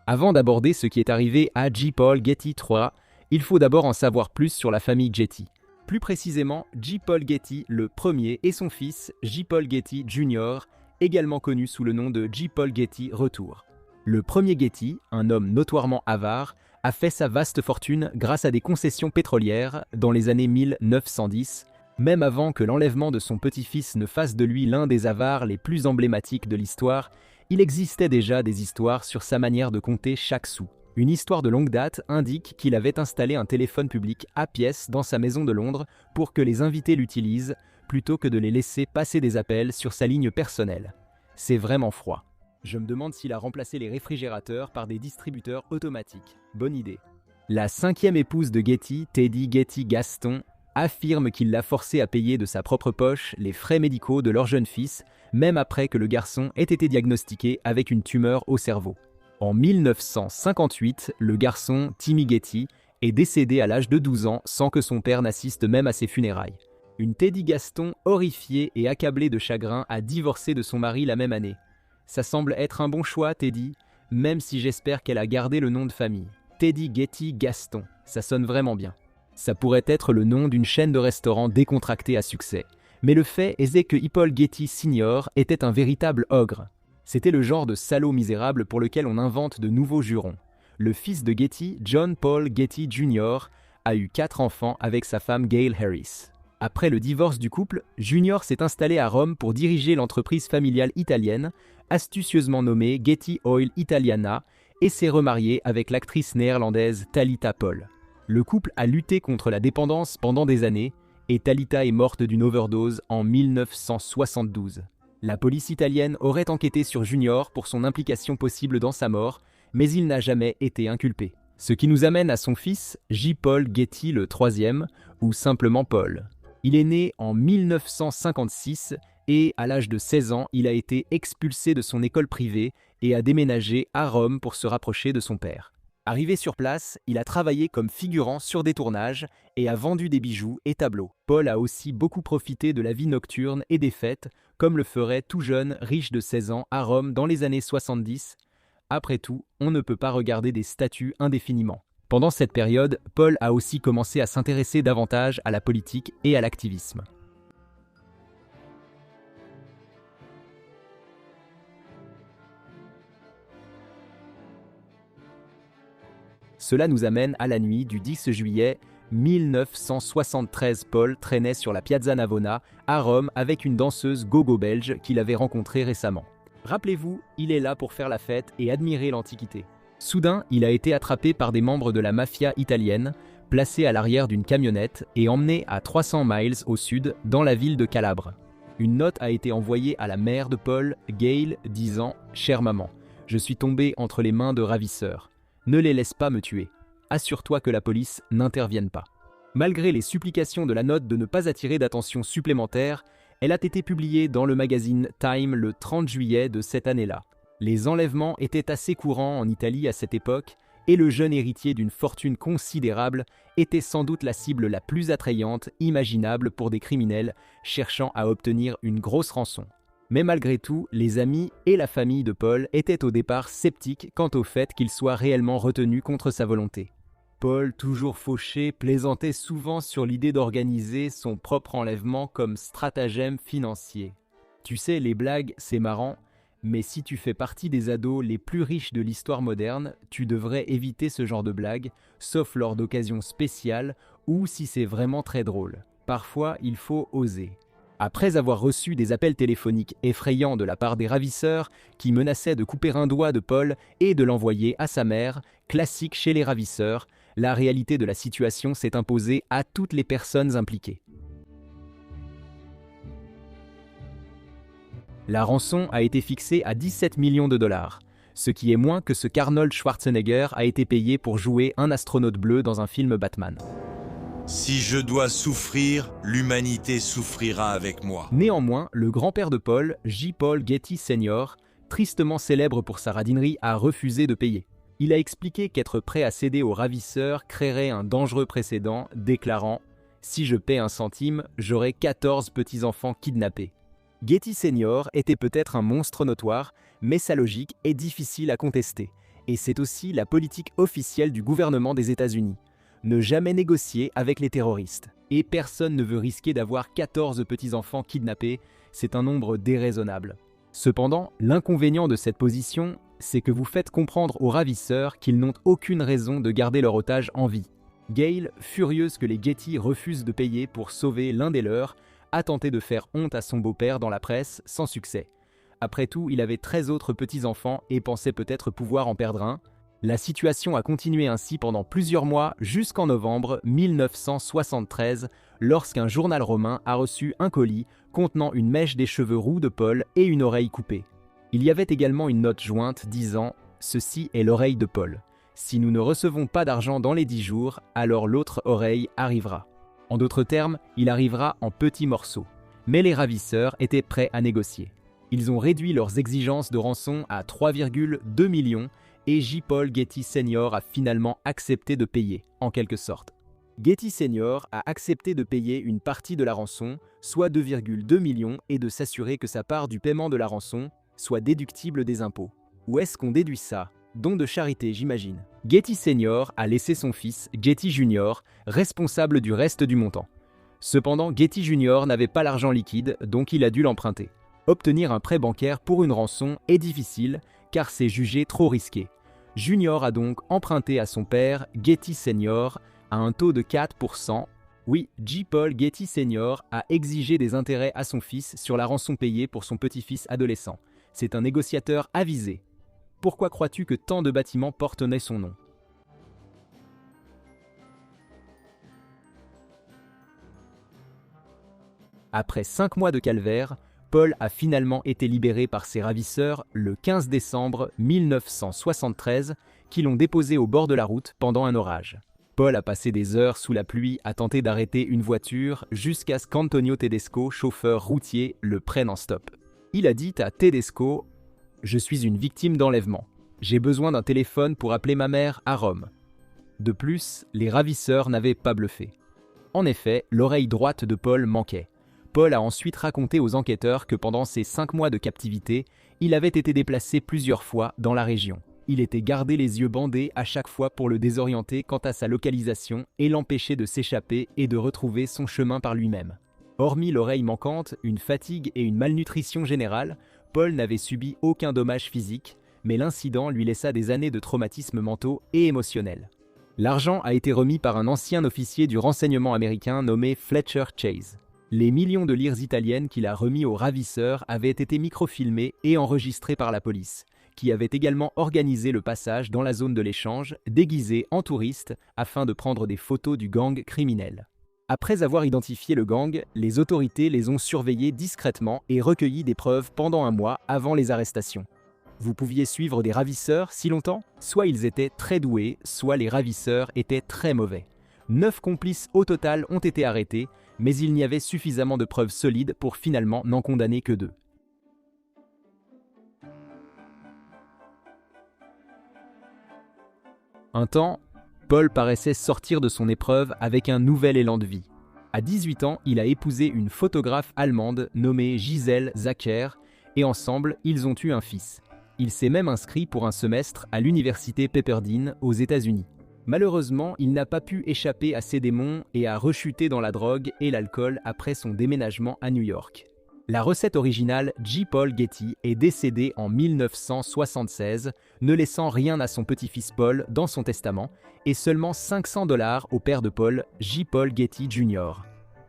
Avant d'aborder ce qui est arrivé à J. Paul Getty III, il faut d'abord en savoir plus sur la famille Getty. Plus précisément, J. Paul Getty le premier et son fils J. Paul Getty Jr., également connu sous le nom de J. Paul Getty Retour. Le premier Getty, un homme notoirement avare, a fait sa vaste fortune grâce à des concessions pétrolières dans les années 1910, même avant que l'enlèvement de son petit-fils ne fasse de lui l'un des avares les plus emblématiques de l'histoire. Il existait déjà des histoires sur sa manière de compter chaque sou. Une histoire de longue date indique qu'il avait installé un téléphone public à pièces dans sa maison de Londres pour que les invités l'utilisent, plutôt que de les laisser passer des appels sur sa ligne personnelle. C'est vraiment froid. Je me demande s'il a remplacé les réfrigérateurs par des distributeurs automatiques. Bonne idée. La cinquième épouse de Getty, Teddy Getty Gaston, affirme qu'il l'a forcé à payer de sa propre poche les frais médicaux de leur jeune fils, même après que le garçon ait été diagnostiqué avec une tumeur au cerveau. En 1958, le garçon, Timmy Getty, est décédé à l'âge de 12 ans sans que son père n'assiste même à ses funérailles. Une Teddy Gaston, horrifiée et accablée de chagrin, a divorcé de son mari la même année. Ça semble être un bon choix, Teddy, même si j'espère qu'elle a gardé le nom de famille. Teddy Getty Gaston, ça sonne vraiment bien. Ça pourrait être le nom d'une chaîne de restaurants décontractée à succès. Mais le fait est que J. Paul Getty Sr. était un véritable ogre. C'était le genre de salaud misérable pour lequel on invente de nouveaux jurons. Le fils de Getty, John Paul Getty Jr., a eu 4 enfants avec sa femme Gail Harris. Après le divorce du couple, Junior s'est installé à Rome pour diriger l'entreprise familiale italienne, astucieusement nommée Getty Oil Italiana, et s'est remarié avec l'actrice néerlandaise Talita Paul. Le couple a lutté contre la dépendance pendant des années, et Talita est morte d'une overdose en 1972. La police italienne aurait enquêté sur Junior pour son implication possible dans sa mort, mais il n'a jamais été inculpé. Ce qui nous amène à son fils, J. Paul Getty le troisième, ou simplement Paul. Il est né en 1956 et, à l'âge de 16 ans, il a été expulsé de son école privée et a déménagé à Rome pour se rapprocher de son père. Arrivé sur place, il a travaillé comme figurant sur des tournages et a vendu des bijoux et tableaux. Paul a aussi beaucoup profité de la vie nocturne et des fêtes, comme le ferait tout jeune riche de 16 ans à Rome dans les années 70. Après tout, on ne peut pas regarder des statues indéfiniment. Pendant cette période, Paul a aussi commencé à s'intéresser davantage à la politique et à l'activisme. Cela nous amène à la nuit du 10 juillet 1973. Paul traînait sur la Piazza Navona à Rome avec une danseuse gogo belge qu'il avait rencontrée récemment. Rappelez-vous, il est là pour faire la fête et admirer l'Antiquité. Soudain, il a été attrapé par des membres de la mafia italienne, placé à l'arrière d'une camionnette et emmené à 300 miles au sud, dans la ville de Calabre. Une note a été envoyée à la mère de Paul, Gail, disant « Chère maman, je suis tombé entre les mains de ravisseurs. Ne les laisse pas me tuer. Assure-toi que la police n'intervienne pas. » Malgré les supplications de la note de ne pas attirer d'attention supplémentaire, elle a été publiée dans le magazine Time le 30 juillet de cette année-là. Les enlèvements étaient assez courants en Italie à cette époque, et le jeune héritier d'une fortune considérable était sans doute la cible la plus attrayante imaginable pour des criminels cherchant à obtenir une grosse rançon. Mais malgré tout, les amis et la famille de Paul étaient au départ sceptiques quant au fait qu'il soit réellement retenu contre sa volonté. Paul, toujours fauché, plaisantait souvent sur l'idée d'organiser son propre enlèvement comme stratagème financier. Tu sais, les blagues, c'est marrant, mais si tu fais partie des ados les plus riches de l'histoire moderne, tu devrais éviter ce genre de blagues, sauf lors d'occasions spéciales ou si c'est vraiment très drôle. Parfois, il faut oser. Après avoir reçu des appels téléphoniques effrayants de la part des ravisseurs qui menaçaient de couper un doigt de Paul et de l'envoyer à sa mère, classique chez les ravisseurs, la réalité de la situation s'est imposée à toutes les personnes impliquées. La rançon a été fixée à 17 millions de dollars, ce qui est moins que ce qu'Arnold Schwarzenegger a été payé pour jouer un astronaute bleu dans un film Batman. Si je dois souffrir, l'humanité souffrira avec moi. Néanmoins, le grand-père de Paul, J. Paul Getty Sr., tristement célèbre pour sa radinerie, a refusé de payer. Il a expliqué qu'être prêt à céder aux ravisseurs créerait un dangereux précédent, déclarant « Si je paie 1 centime, j'aurai 14 petits-enfants kidnappés ». Getty Sr. était peut-être un monstre notoire, mais sa logique est difficile à contester. Et c'est aussi la politique officielle du gouvernement des États-Unis. Ne jamais négocier avec les terroristes. Et personne ne veut risquer d'avoir 14 petits-enfants kidnappés, c'est un nombre déraisonnable. Cependant, l'inconvénient de cette position, c'est que vous faites comprendre aux ravisseurs qu'ils n'ont aucune raison de garder leur otage en vie. Gail, furieuse que les Getty refusent de payer pour sauver l'un des leurs, a tenté de faire honte à son beau-père dans la presse, sans succès. Après tout, il avait 13 autres petits-enfants et pensait peut-être pouvoir en perdre un. La situation a continué ainsi pendant plusieurs mois jusqu'en novembre 1973, lorsqu'un journal romain a reçu un colis contenant une mèche des cheveux roux de Paul et une oreille coupée. Il y avait également une note jointe disant « Ceci est l'oreille de Paul. Si nous ne recevons pas d'argent dans les 10 jours, alors l'autre oreille arrivera. » En d'autres termes, il arrivera en petits morceaux. Mais les ravisseurs étaient prêts à négocier. Ils ont réduit leurs exigences de rançon à 3,2 millions et J. Paul Getty Sr. a finalement accepté de payer, en quelque sorte. Getty Sr. a accepté de payer une partie de la rançon, soit 2,2 millions, et de s'assurer que sa part du paiement de la rançon soit déductible des impôts. Où est-ce qu'on déduit ça? Don de charité, j'imagine. Getty Sr. a laissé son fils, Getty Jr., responsable du reste du montant. Cependant, Getty Jr. n'avait pas l'argent liquide, donc il a dû l'emprunter. Obtenir un prêt bancaire pour une rançon est difficile, car c'est jugé trop risqué. Junior a donc emprunté à son père, Getty Sr., à un taux de 4%. Oui, J. Paul Getty Sr. a exigé des intérêts à son fils sur la rançon payée pour son petit-fils adolescent. C'est un négociateur avisé. Pourquoi crois-tu que tant de bâtiments portenaient son nom? Après 5 mois de calvaire, Paul a finalement été libéré par ses ravisseurs le 15 décembre 1973, qui l'ont déposé au bord de la route pendant un orage. Paul a passé des heures sous la pluie à tenter d'arrêter une voiture jusqu'à ce qu'Antonio Tedesco, chauffeur routier, le prenne en stop. Il a dit à Tedesco « Je suis une victime d'enlèvement. J'ai besoin d'un téléphone pour appeler ma mère à Rome. » De plus, les ravisseurs n'avaient pas bluffé. En effet, l'oreille droite de Paul manquait. Paul a ensuite raconté aux enquêteurs que pendant ses 5 mois de captivité, il avait été déplacé plusieurs fois dans la région. Il était gardé les yeux bandés à chaque fois pour le désorienter quant à sa localisation et l'empêcher de s'échapper et de retrouver son chemin par lui-même. Hormis l'oreille manquante, une fatigue et une malnutrition générale, Paul n'avait subi aucun dommage physique, mais l'incident lui laissa des années de traumatismes mentaux et émotionnels. L'argent a été remis par un ancien officier du renseignement américain nommé Fletcher Chase. Les millions de lires italiennes qu'il a remis aux ravisseurs avaient été microfilmés et enregistrés par la police, qui avait également organisé le passage dans la zone de l'échange, déguisés en touristes, afin de prendre des photos du gang criminel. Après avoir identifié le gang, les autorités les ont surveillés discrètement et recueilli des preuves pendant un mois avant les arrestations. Vous pouviez suivre des ravisseurs si longtemps? Soit ils étaient très doués, soit les ravisseurs étaient très mauvais. 9 complices au total ont été arrêtés, mais il n'y avait suffisamment de preuves solides pour finalement n'en condamner que 2. Un temps, Paul paraissait sortir de son épreuve avec un nouvel élan de vie. À 18 ans, il a épousé une photographe allemande nommée Gisèle Zacher et ensemble, ils ont eu un fils. Il s'est même inscrit pour un semestre à l'université Pepperdine aux États-Unis. Malheureusement, il n'a pas pu échapper à ses démons et a rechuté dans la drogue et l'alcool après son déménagement à New York. La recette originale, J. Paul Getty, est décédé en 1976, ne laissant rien à son petit-fils Paul dans son testament et seulement $500 au père de Paul, J. Paul Getty Jr.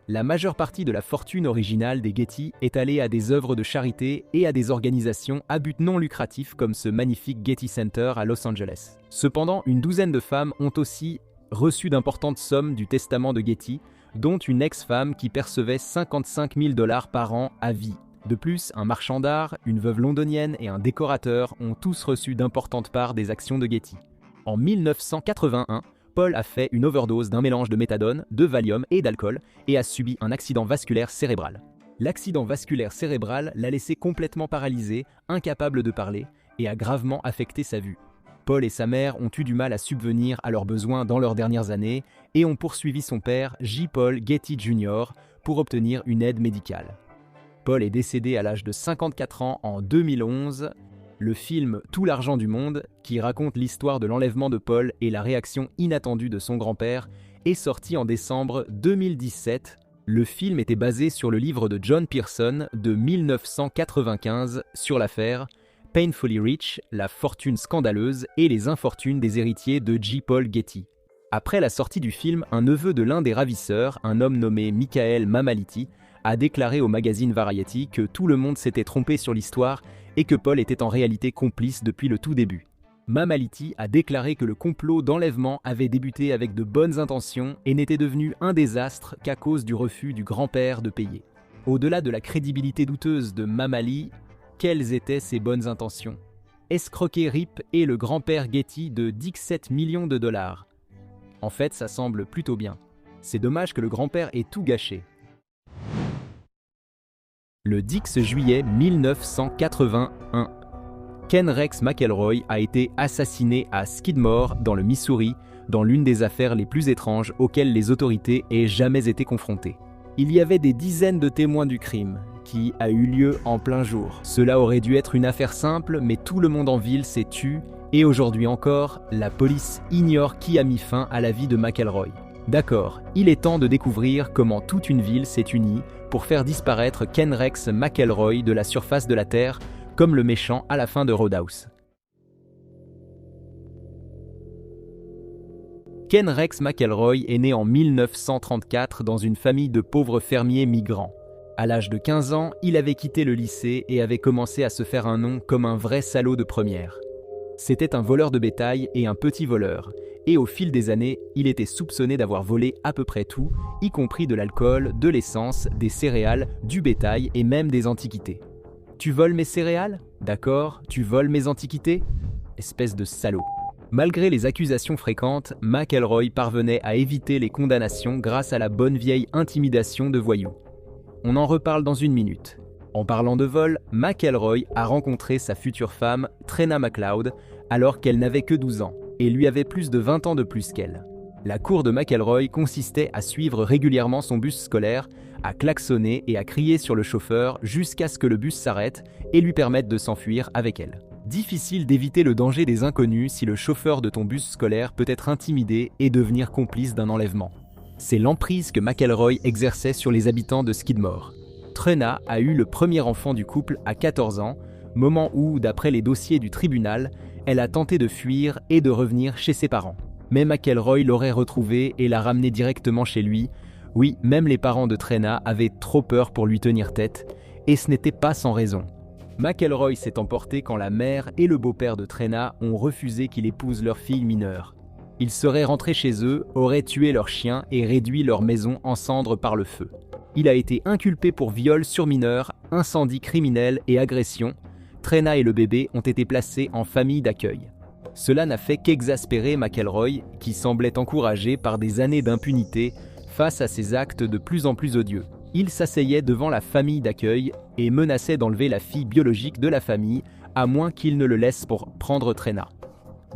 La majeure partie de la fortune originale des Getty est allée à des œuvres de charité et à des organisations à but non lucratif comme ce magnifique Getty Center à Los Angeles. Cependant, une douzaine de femmes ont aussi reçu d'importantes sommes du testament de Getty, dont une ex-femme qui percevait $55 000 par an à vie. De plus, un marchand d'art, une veuve londonienne et un décorateur ont tous reçu d'importantes parts des actions de Getty. En 1981, Paul a fait une overdose d'un mélange de méthadone, de Valium et d'alcool et a subi un accident vasculaire cérébral. L'accident vasculaire cérébral l'a laissé complètement paralysé, incapable de parler et a gravement affecté sa vue. Paul et sa mère ont eu du mal à subvenir à leurs besoins dans leurs dernières années et ont poursuivi son père, J. Paul Getty Jr., pour obtenir une aide médicale. Paul est décédé à l'âge de 54 ans en 2011 Le film Tout l'argent du monde, qui raconte l'histoire de l'enlèvement de Paul et la réaction inattendue de son grand-père, est sorti en décembre 2017. Le film était basé sur le livre de John Pearson de 1995 sur l'affaire Painfully Rich, la fortune scandaleuse et les infortunes des héritiers de J. Paul Getty. Après la sortie du film, un neveu de l'un des ravisseurs, un homme nommé Michael Mamaliti, a déclaré au magazine Variety que tout le monde s'était trompé sur l'histoire et que Paul était en réalité complice depuis le tout début. Mamaliti a déclaré que le complot d'enlèvement avait débuté avec de bonnes intentions et n'était devenu un désastre qu'à cause du refus du grand-père de payer. Au-delà de la crédibilité douteuse de Mamali, quelles étaient ses bonnes intentions? Escroquer Rip et le grand-père Getty de 17 millions de dollars. En fait, ça semble plutôt bien. C'est dommage que le grand-père ait tout gâché. Le 10 juillet 1981, Ken Rex McElroy a été assassiné à Skidmore, dans le Missouri, dans l'une des affaires les plus étranges auxquelles les autorités aient jamais été confrontées. Il y avait des dizaines de témoins du crime, qui a eu lieu en plein jour. Cela aurait dû être une affaire simple, mais tout le monde en ville s'est tu, et aujourd'hui encore, la police ignore qui a mis fin à la vie de McElroy. D'accord, il est temps de découvrir comment toute une ville s'est unie pour faire disparaître Ken Rex McElroy de la surface de la Terre, comme le méchant à la fin de Roadhouse. Ken Rex McElroy est né en 1934 dans une famille de pauvres fermiers migrants. À l'âge de 15 ans, il avait quitté le lycée et avait commencé à se faire un nom comme un vrai salaud de première. C'était un voleur de bétail et un petit voleur, et au fil des années, il était soupçonné d'avoir volé à peu près tout, y compris de l'alcool, de l'essence, des céréales, du bétail et même des antiquités. Tu voles mes céréales? D'accord, tu voles mes antiquités? Espèce de salaud. Malgré les accusations fréquentes, McElroy parvenait à éviter les condamnations grâce à la bonne vieille intimidation de voyous. On en reparle dans une minute. En parlant de vol, McElroy a rencontré sa future femme, Trena McLeod, alors qu'elle n'avait que 12 ans, et lui avait plus de 20 ans de plus qu'elle. La cour de McElroy consistait à suivre régulièrement son bus scolaire, à klaxonner et à crier sur le chauffeur jusqu'à ce que le bus s'arrête et lui permette de s'enfuir avec elle. Difficile d'éviter le danger des inconnus si le chauffeur de ton bus scolaire peut être intimidé et devenir complice d'un enlèvement. C'est l'emprise que McElroy exerçait sur les habitants de Skidmore. Trena a eu le premier enfant du couple à 14 ans, moment où, d'après les dossiers du tribunal, elle a tenté de fuir et de revenir chez ses parents. Mais McElroy l'aurait retrouvée et l'a ramenée directement chez lui. Oui, même les parents de Trena avaient trop peur pour lui tenir tête, et ce n'était pas sans raison. McElroy s'est emporté quand la mère et le beau-père de Trena ont refusé qu'il épouse leur fille mineure. Ils seraient rentrés chez eux, auraient tué leur chien et réduit leur maison en cendres par le feu. Il a été inculpé pour viol sur mineur, incendie criminel et agression. Trena et le bébé ont été placés en famille d'accueil. Cela n'a fait qu'exaspérer McElroy, qui semblait encouragé par des années d'impunité face à ces actes de plus en plus odieux. Il s'asseyait devant la famille d'accueil et menaçait d'enlever la fille biologique de la famille, à moins qu'il ne le laisse pour prendre Trena.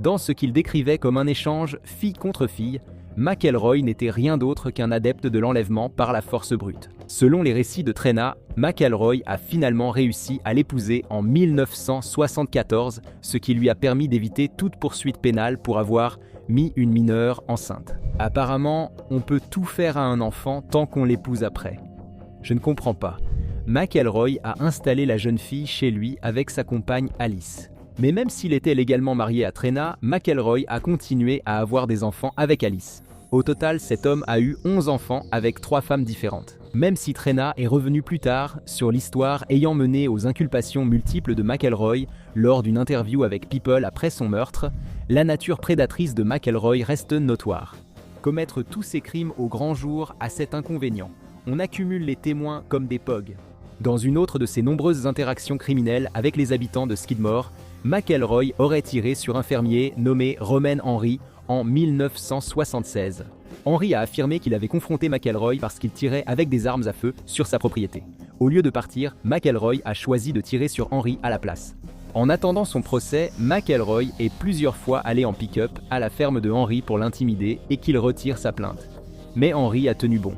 Dans ce qu'il décrivait comme un échange fille contre fille, McElroy n'était rien d'autre qu'un adepte de l'enlèvement par la force brute. Selon les récits de Trena, McElroy a finalement réussi à l'épouser en 1974, ce qui lui a permis d'éviter toute poursuite pénale pour avoir mis une mineure enceinte. Apparemment, on peut tout faire à un enfant tant qu'on l'épouse après. Je ne comprends pas. McElroy a installé la jeune fille chez lui avec sa compagne Alice. Mais même s'il était légalement marié à Trena, McElroy a continué à avoir des enfants avec Alice. Au total, cet homme a eu 11 enfants avec 3 femmes différentes. Même si Trena est revenu plus tard sur l'histoire ayant mené aux inculpations multiples de McElroy lors d'une interview avec People après son meurtre, la nature prédatrice de McElroy reste notoire. Commettre tous ces crimes au grand jour a cet inconvénient. On accumule les témoins comme des pogs. Dans une autre de ses nombreuses interactions criminelles avec les habitants de Skidmore, McElroy aurait tiré sur un fermier nommé Romain Henry en 1976. Henry a affirmé qu'il avait confronté McElroy parce qu'il tirait avec des armes à feu sur sa propriété. Au lieu de partir, McElroy a choisi de tirer sur Henry à la place. En attendant son procès, McElroy est plusieurs fois allé en pick-up à la ferme de Henry pour l'intimider et qu'il retire sa plainte. Mais Henry a tenu bon.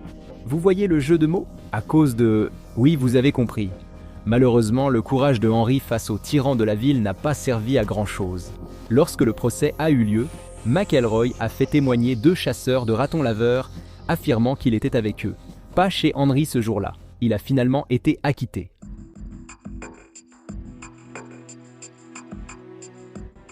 Vous voyez le jeu de mots? À cause de... Oui, vous avez compris. Malheureusement, le courage de Henry face aux tyrans de la ville n'a pas servi à grand-chose. Lorsque le procès a eu lieu, McElroy a fait témoigner 2 chasseurs de ratons laveurs, affirmant qu'il était avec eux. Pas chez Henry ce jour-là. Il a finalement été acquitté.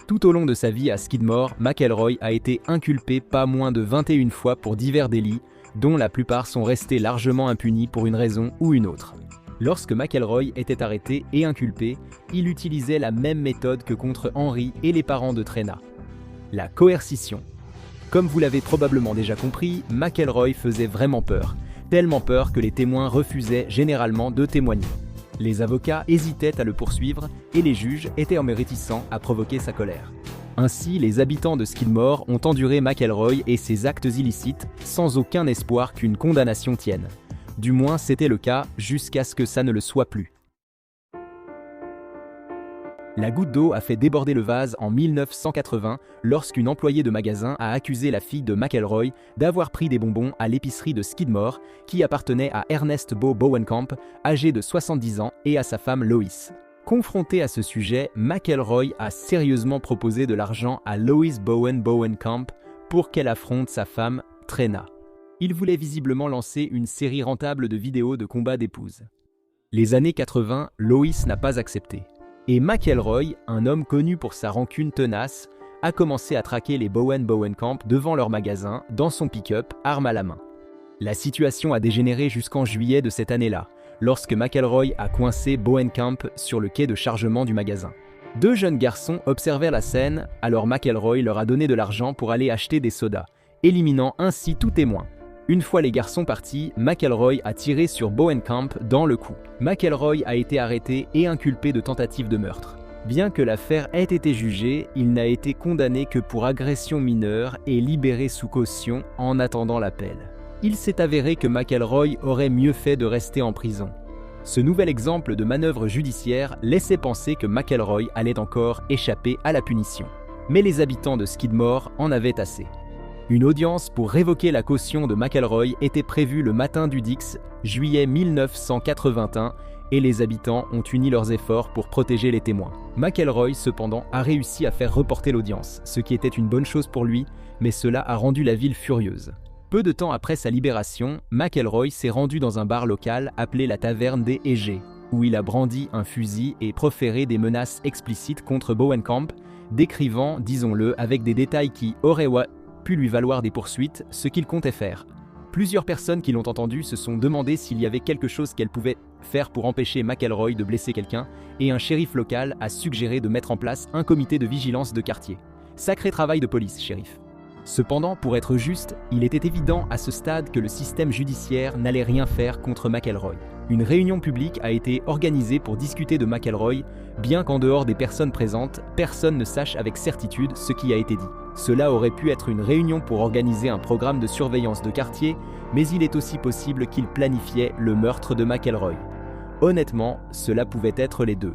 Tout au long de sa vie à Skidmore, McElroy a été inculpé pas moins de 21 fois pour divers délits, dont la plupart sont restés largement impunis pour une raison ou une autre. Lorsque McElroy était arrêté et inculpé, il utilisait la même méthode que contre Henry et les parents de Trena. La coercition. Comme vous l'avez probablement déjà compris, McElroy faisait vraiment peur, tellement peur que les témoins refusaient généralement de témoigner. Les avocats hésitaient à le poursuivre et les juges étaient réticents à provoquer sa colère. Ainsi, les habitants de Skidmore ont enduré McElroy et ses actes illicites sans aucun espoir qu'une condamnation tienne. Du moins, c'était le cas jusqu'à ce que ça ne le soit plus. La goutte d'eau a fait déborder le vase en 1980 lorsqu'une employée de magasin a accusé la fille de McElroy d'avoir pris des bonbons à l'épicerie de Skidmore qui appartenait à Ernest Beau Bowenkamp, âgé de 70 ans, et à sa femme Lois. Confronté à ce sujet, McElroy a sérieusement proposé de l'argent à Lois Bowenkamp pour qu'elle affronte sa femme, Trena. Il voulait visiblement lancer une série rentable de vidéos de combats d'épouses. Les années 80, Lois n'a pas accepté. Et McElroy, un homme connu pour sa rancune tenace, a commencé à traquer les Bowenkamp devant leur magasin, dans son pick-up, arme à la main. La situation a dégénéré jusqu'en juillet de cette année-là, lorsque McElroy a coincé Bowenkamp sur le quai de chargement du magasin. 2 jeunes garçons observèrent la scène, alors McElroy leur a donné de l'argent pour aller acheter des sodas, éliminant ainsi tout témoin. Une fois les garçons partis, McElroy a tiré sur Bowenkamp dans le cou. McElroy a été arrêté et inculpé de tentative de meurtre. Bien que l'affaire ait été jugée, il n'a été condamné que pour agression mineure et libéré sous caution en attendant l'appel. Il s'est avéré que McElroy aurait mieux fait de rester en prison. Ce nouvel exemple de manœuvre judiciaire laissait penser que McElroy allait encore échapper à la punition. Mais les habitants de Skidmore en avaient assez. Une audience pour révoquer la caution de McElroy était prévue le matin du 10 juillet 1981 et les habitants ont uni leurs efforts pour protéger les témoins. McElroy, cependant, a réussi à faire reporter l'audience, ce qui était une bonne chose pour lui, mais cela a rendu la ville furieuse. Peu de temps après sa libération, McElroy s'est rendu dans un bar local appelé la Taverne des Égées, où il a brandi un fusil et proféré des menaces explicites contre Bowenkamp, décrivant, disons-le, avec des détails qui auraient pu lui valoir des poursuites, ce qu'il comptait faire. Plusieurs personnes qui l'ont entendu se sont demandé s'il y avait quelque chose qu'elle pouvait faire pour empêcher McElroy de blesser quelqu'un, et un shérif local a suggéré de mettre en place un comité de vigilance de quartier. Sacré travail de police, shérif. Cependant, pour être juste, il était évident à ce stade que le système judiciaire n'allait rien faire contre McElroy. Une réunion publique a été organisée pour discuter de McElroy, bien qu'en dehors des personnes présentes, personne ne sache avec certitude ce qui a été dit. Cela aurait pu être une réunion pour organiser un programme de surveillance de quartier, mais il est aussi possible qu'il planifiait le meurtre de McElroy. Honnêtement, cela pouvait être les deux.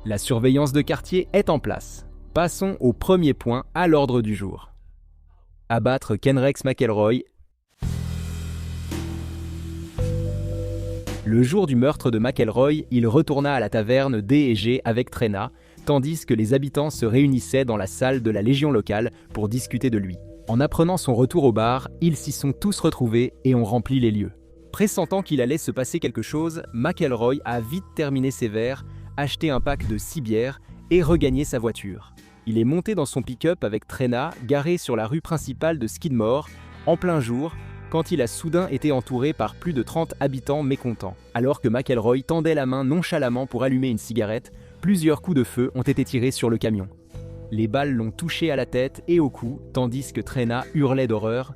La surveillance de quartier est en place. Passons au premier point à l'ordre du jour. Abattre Kenrex McElroy. Le jour du meurtre de McElroy, il retourna à la taverne D&G avec Trena, tandis que les habitants se réunissaient dans la salle de la Légion locale pour discuter de lui. En apprenant son retour au bar, ils s'y sont tous retrouvés et ont rempli les lieux. Pressentant qu'il allait se passer quelque chose, McElroy a vite terminé ses verres, acheté un pack de 6 bières et regagné sa voiture. Il est monté dans son pick-up avec Trena, garé sur la rue principale de Skidmore, en plein jour, quand il a soudain été entouré par plus de 30 habitants mécontents. Alors que McElroy tendait la main nonchalamment pour allumer une cigarette, plusieurs coups de feu ont été tirés sur le camion. Les balles l'ont touché à la tête et au cou, tandis que Trena hurlait d'horreur.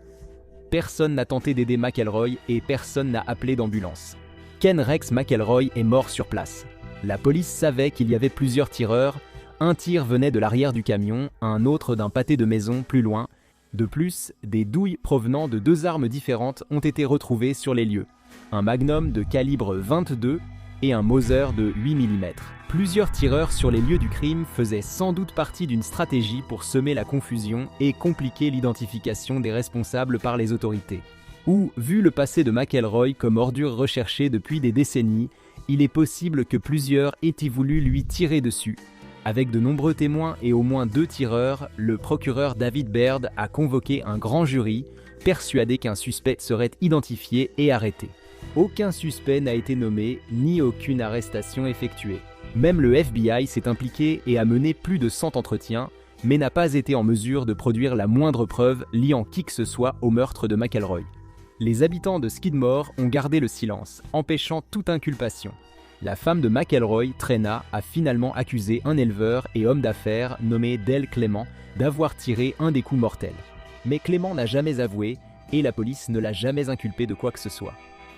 Personne n'a tenté d'aider McElroy et personne n'a appelé d'ambulance. Kenrex McElroy est mort sur place. La police savait qu'il y avait plusieurs tireurs. Un tir venait de l'arrière du camion, un autre d'un pâté de maison plus loin. De plus, des douilles provenant de 2 armes différentes ont été retrouvées sur les lieux. Un Magnum de calibre 22 et un Mauser de 8 mm. Plusieurs tireurs sur les lieux du crime faisaient sans doute partie d'une stratégie pour semer la confusion et compliquer l'identification des responsables par les autorités. Ou, vu le passé de McElroy comme ordure recherchée depuis des décennies, il est possible que plusieurs aient voulu lui tirer dessus. Avec de nombreux témoins et au moins 2 tireurs, le procureur David Baird a convoqué un grand jury, persuadé qu'un suspect serait identifié et arrêté. Aucun suspect n'a été nommé, ni aucune arrestation effectuée. Même le FBI s'est impliqué et a mené plus de 100 entretiens, mais n'a pas été en mesure de produire la moindre preuve liant qui que ce soit au meurtre de McElroy. Les habitants de Skidmore ont gardé le silence, empêchant toute inculpation. La femme de McElroy, Trena, a finalement accusé un éleveur et homme d'affaires nommé Dale Clement d'avoir tiré un des coups mortels. Mais Clement n'a jamais avoué et la police ne l'a jamais inculpé de quoi que ce soit.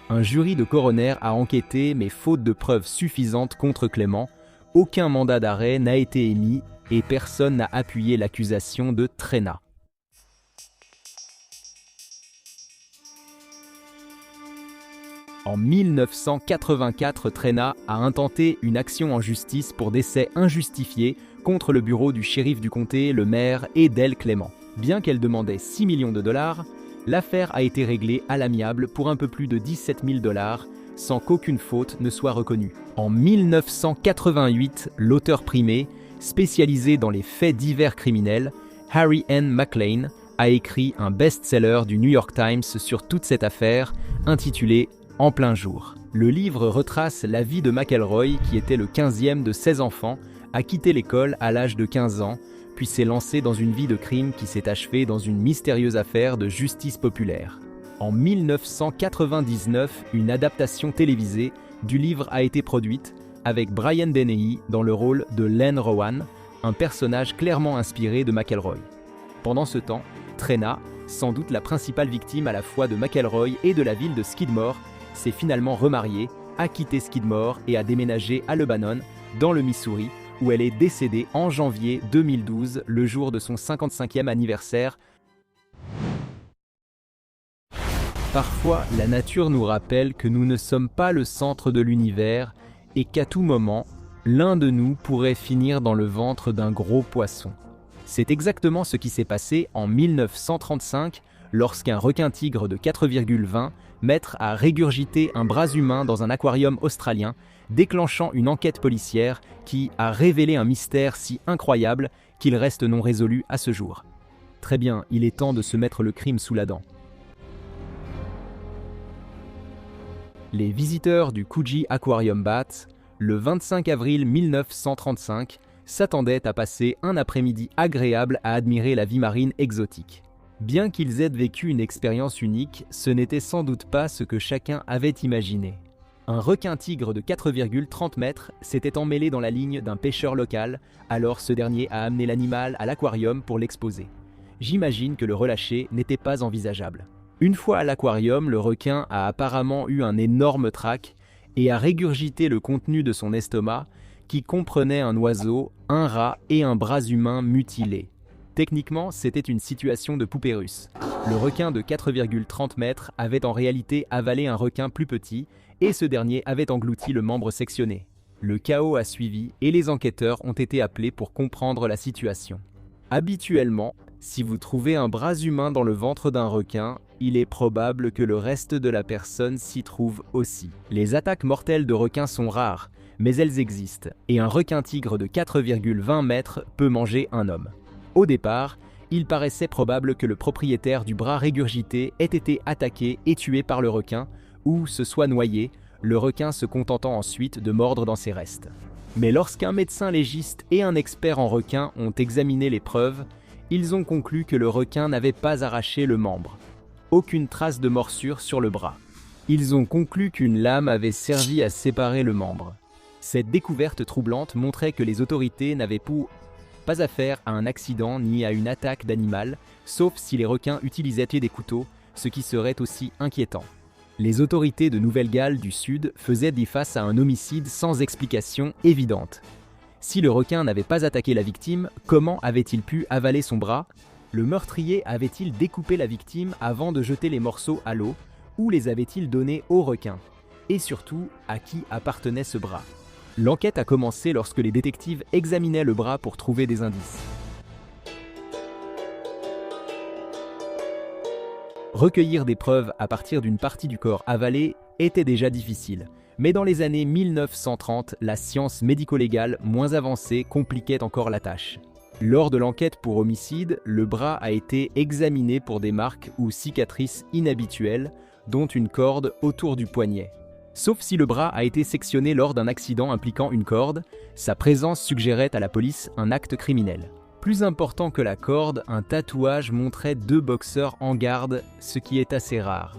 Un jury de coroner a enquêté, mais faute de preuves suffisantes contre Clement, aucun mandat d'arrêt n'a été émis et personne n'a appuyé l'accusation de Trena. En 1984, Trena a intenté une action en justice pour décès injustifié contre le bureau du shérif du comté, le maire et Dale Clement. Bien qu'elle demandait 6 millions de dollars, l'affaire a été réglée à l'amiable pour un peu plus de 17 000 dollars, sans qu'aucune faute ne soit reconnue. En 1988, l'auteur primé, spécialisé dans les faits divers criminels, Harry N. McLean, a écrit un best-seller du New York Times sur toute cette affaire, intitulé « En plein jour ». Le livre retrace la vie de McElroy, qui était le 15e de 16 enfants, a quitté l'école à l'âge de 15 ans, puis s'est lancé dans une vie de crime qui s'est achevée dans une mystérieuse affaire de justice populaire. En 1999, une adaptation télévisée du livre a été produite, avec Brian Dennehy dans le rôle de Len Rowan, un personnage clairement inspiré de McElroy. Pendant ce temps, Trena, sans doute la principale victime à la fois de McElroy et de la ville de Skidmore, s'est finalement remariée, a quitté Skidmore et a déménagé à Lebanon, dans le Missouri, où elle est décédée en janvier 2012, le jour de son 55e anniversaire. Parfois, la nature nous rappelle que nous ne sommes pas le centre de l'univers et qu'à tout moment, l'un de nous pourrait finir dans le ventre d'un gros poisson. C'est exactement ce qui s'est passé en 1935 lorsqu'un requin-tigre de 4,20 mètres a régurgité un bras humain dans un aquarium australien, déclenchant une enquête policière qui a révélé un mystère si incroyable qu'il reste non résolu à ce jour. Très bien, il est temps de se mettre le crime sous la dent. Les visiteurs du Coogee Aquarium Bath, le 25 avril 1935, s'attendaient à passer un après-midi agréable à admirer la vie marine exotique. Bien qu'ils aient vécu une expérience unique, ce n'était sans doute pas ce que chacun avait imaginé. Un requin-tigre de 4,30 mètres s'était emmêlé dans la ligne d'un pêcheur local, alors ce dernier a amené l'animal à l'aquarium pour l'exposer. J'imagine que le relâcher n'était pas envisageable. Une fois à l'aquarium, le requin a apparemment eu un énorme trac et a régurgité le contenu de son estomac, qui comprenait un oiseau, un rat et un bras humain mutilé. Techniquement, c'était une situation de poupée russe. Le requin de 4,30 mètres avait en réalité avalé un requin plus petit et ce dernier avait englouti le membre sectionné. Le chaos a suivi et les enquêteurs ont été appelés pour comprendre la situation. Habituellement, si vous trouvez un bras humain dans le ventre d'un requin, il est probable que le reste de la personne s'y trouve aussi. Les attaques mortelles de requins sont rares, mais elles existent, et un requin-tigre de 4,20 mètres peut manger un homme. Au départ, il paraissait probable que le propriétaire du bras régurgité ait été attaqué et tué par le requin, ou se soit noyé, le requin se contentant ensuite de mordre dans ses restes. Mais lorsqu'un médecin légiste et un expert en requins ont examiné les preuves, ils ont conclu que le requin n'avait pas arraché le membre. Aucune trace de morsure sur le bras. Ils ont conclu qu'une lame avait servi à séparer le membre. Cette découverte troublante montrait que les autorités n'avaient pas affaire à un accident ni à une attaque d'animal, sauf si les requins utilisaient des couteaux, ce qui serait aussi inquiétant. Les autorités de Nouvelle-Galles du Sud faisaient face à un homicide sans explication évidente. Si le requin n'avait pas attaqué la victime, comment avait-il pu avaler son bras? Le meurtrier avait-il découpé la victime avant de jeter les morceaux à l'eau, ou les avait-il donnés au requin? Et surtout, à qui appartenait ce bras? L'enquête a commencé lorsque les détectives examinaient le bras pour trouver des indices. Recueillir des preuves à partir d'une partie du corps avalé était déjà difficile, Mais dans les années 1930, la science médico-légale moins avancée compliquait encore la tâche. Lors de l'enquête pour homicide, le bras a été examiné pour des marques ou cicatrices inhabituelles, dont une corde autour du poignet. Sauf si le bras a été sectionné lors d'un accident impliquant une corde, sa présence suggérait à la police un acte criminel. Plus important que la corde, un tatouage montrait 2 boxeurs en garde, ce qui est assez rare.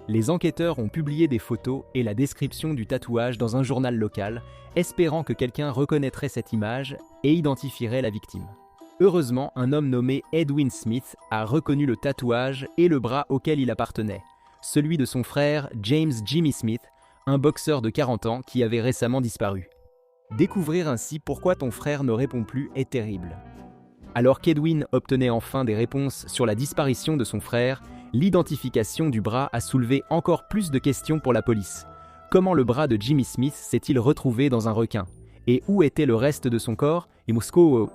Les enquêteurs ont publié des photos et la description du tatouage dans un journal local, espérant que quelqu'un reconnaîtrait cette image et identifierait la victime. Heureusement, un homme nommé Edwin Smith a reconnu le tatouage et le bras auquel il appartenait, celui de son frère James Jimmy Smith, un boxeur de 40 ans qui avait récemment disparu. Découvrir ainsi pourquoi ton frère ne répond plus est terrible. Alors qu'Edwin obtenait enfin des réponses sur la disparition de son frère, l'identification du bras a soulevé encore plus de questions pour la police. Comment le bras de Jimmy Smith s'est-il retrouvé dans un requin? Et où était le reste de son corps? Et Moscow.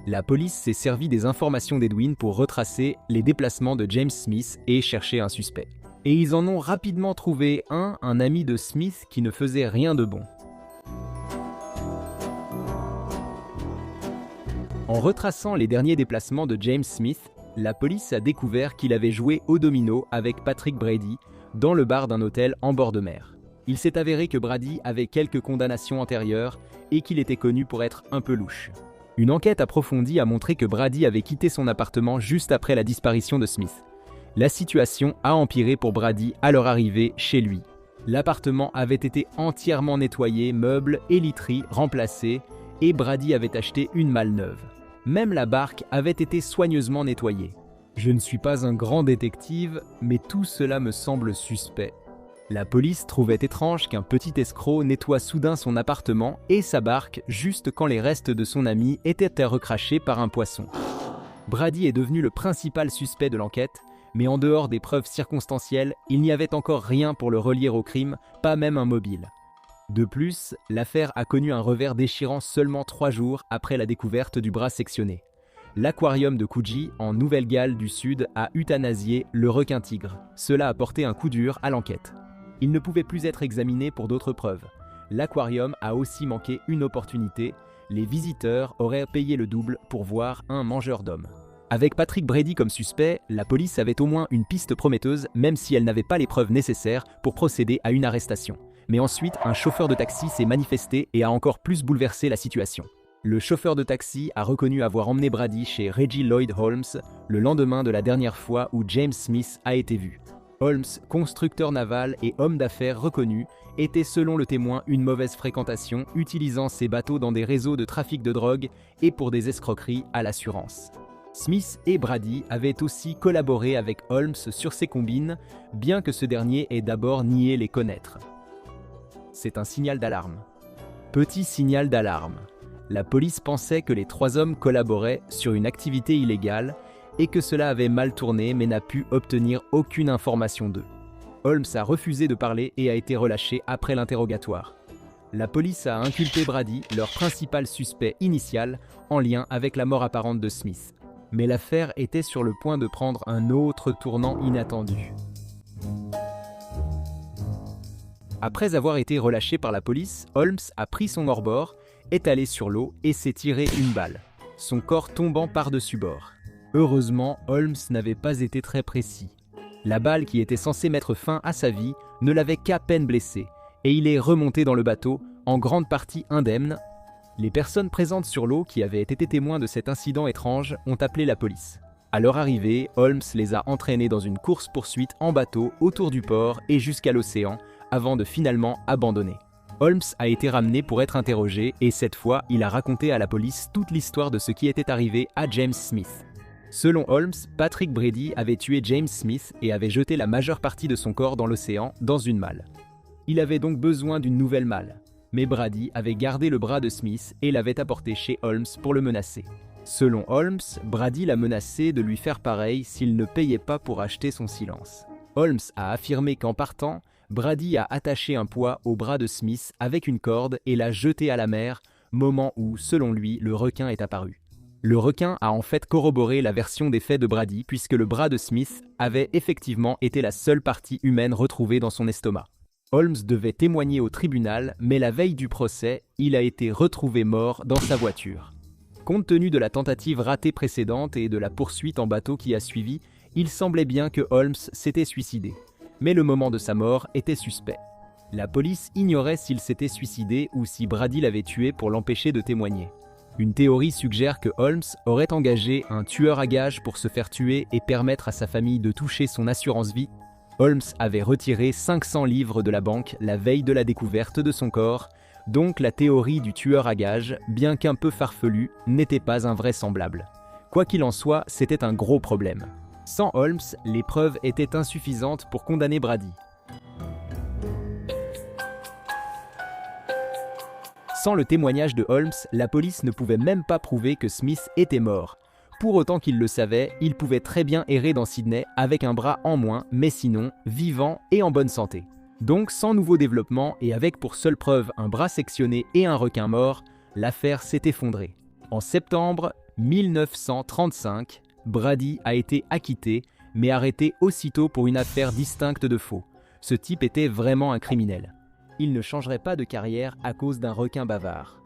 La police s'est servi des informations d'Edwin pour retracer les déplacements de James Smith et chercher un suspect. Et ils en ont rapidement trouvé un ami de Smith qui ne faisait rien de bon. En retraçant les derniers déplacements de James Smith, la police a découvert qu'il avait joué au domino avec Patrick Brady dans le bar d'un hôtel en bord de mer. Il s'est avéré que Brady avait quelques condamnations antérieures et qu'il était connu pour être un peu louche. Une enquête approfondie a montré que Brady avait quitté son appartement juste après la disparition de Smith. La situation a empiré pour Brady à leur arrivée chez lui. L'appartement avait été entièrement nettoyé, meubles et literies remplacés, et Brady avait acheté une malle neuve. Même la barque avait été soigneusement nettoyée. Je ne suis pas un grand détective, mais tout cela me semble suspect. La police trouvait étrange qu'un petit escroc nettoie soudain son appartement et sa barque juste quand les restes de son ami étaient recrachés par un poisson. Brady est devenu le principal suspect de l'enquête, mais en dehors des preuves circonstancielles, il n'y avait encore rien pour le relier au crime, pas même un mobile. De plus, l'affaire a connu un revers déchirant seulement 3 jours après la découverte du bras sectionné. L'aquarium de Coogee, en Nouvelle-Galles du Sud, a euthanasié le requin-tigre. Cela a porté un coup dur à l'enquête. Il ne pouvait plus être examiné pour d'autres preuves. L'aquarium a aussi manqué une opportunité. Les visiteurs auraient payé le double pour voir un mangeur d'hommes. Avec Patrick Brady comme suspect, la police avait au moins une piste prometteuse, même si elle n'avait pas les preuves nécessaires pour procéder à une arrestation. Mais ensuite, un chauffeur de taxi s'est manifesté et a encore plus bouleversé la situation. Le chauffeur de taxi a reconnu avoir emmené Brady chez Reggie Lloyd Holmes le lendemain de la dernière fois où James Smith a été vu. Holmes, constructeur naval et homme d'affaires reconnu, était selon le témoin une mauvaise fréquentation, utilisant ses bateaux dans des réseaux de trafic de drogue et pour des escroqueries à l'assurance. Smith et Brady avaient aussi collaboré avec Holmes sur ces combines, bien que ce dernier ait d'abord nié les connaître. C'est un signal d'alarme. Petit signal d'alarme. La police pensait que les 3 hommes collaboraient sur une activité illégale et que cela avait mal tourné mais n'a pu obtenir aucune information d'eux. Holmes a refusé de parler et a été relâché après l'interrogatoire. La police a inculpé Brady, leur principal suspect initial, en lien avec la mort apparente de Smith. Mais l'affaire était sur le point de prendre un autre tournant inattendu. Après avoir été relâché par la police, Holmes a pris son hors-bord, est allé sur l'eau et s'est tiré une balle, son corps tombant par-dessus bord. Heureusement, Holmes n'avait pas été très précis. La balle qui était censée mettre fin à sa vie ne l'avait qu'à peine blessé, et il est remonté dans le bateau, en grande partie indemne. Les personnes présentes sur l'eau qui avaient été témoins de cet incident étrange ont appelé la police. À leur arrivée, Holmes les a entraînés dans une course-poursuite en bateau autour du port et jusqu'à l'océan, avant de finalement abandonner. Holmes a été ramené pour être interrogé et cette fois, il a raconté à la police toute l'histoire de ce qui était arrivé à James Smith. Selon Holmes, Patrick Brady avait tué James Smith et avait jeté la majeure partie de son corps dans l'océan, dans une malle. Il avait donc besoin d'une nouvelle malle, mais Brady avait gardé le bras de Smith et l'avait apporté chez Holmes pour le menacer. Selon Holmes, Brady l'a menacé de lui faire pareil s'il ne payait pas pour acheter son silence. Holmes a affirmé qu'en partant, Brady a attaché un poids au bras de Smith avec une corde et l'a jeté à la mer, moment où, selon lui, le requin est apparu. Le requin a en fait corroboré la version des faits de Brady puisque le bras de Smith avait effectivement été la seule partie humaine retrouvée dans son estomac. Holmes devait témoigner au tribunal, mais la veille du procès, il a été retrouvé mort dans sa voiture. Compte tenu de la tentative ratée précédente et de la poursuite en bateau qui a suivi, il semblait bien que Holmes s'était suicidé. Mais le moment de sa mort était suspect. La police ignorait s'il s'était suicidé ou si Brady l'avait tué pour l'empêcher de témoigner. Une théorie suggère que Holmes aurait engagé un tueur à gages pour se faire tuer et permettre à sa famille de toucher son assurance vie. Holmes avait retiré 500 livres de la banque la veille de la découverte de son corps, donc la théorie du tueur à gages, bien qu'un peu farfelue, n'était pas invraisemblable. Quoi qu'il en soit, c'était un gros problème. Sans Holmes, les preuves étaient insuffisantes pour condamner Brady. Sans le témoignage de Holmes, la police ne pouvait même pas prouver que Smith était mort. Pour autant qu'il le savait, il pouvait très bien errer dans Sydney avec un bras en moins, mais sinon, vivant et en bonne santé. Donc, sans nouveau développement et avec pour seule preuve un bras sectionné et un requin mort, l'affaire s'est effondrée. En septembre 1935, Brady a été acquitté, mais arrêté aussitôt pour une affaire distincte de faux. Ce type était vraiment un criminel. Il ne changerait pas de carrière à cause d'un requin bavard.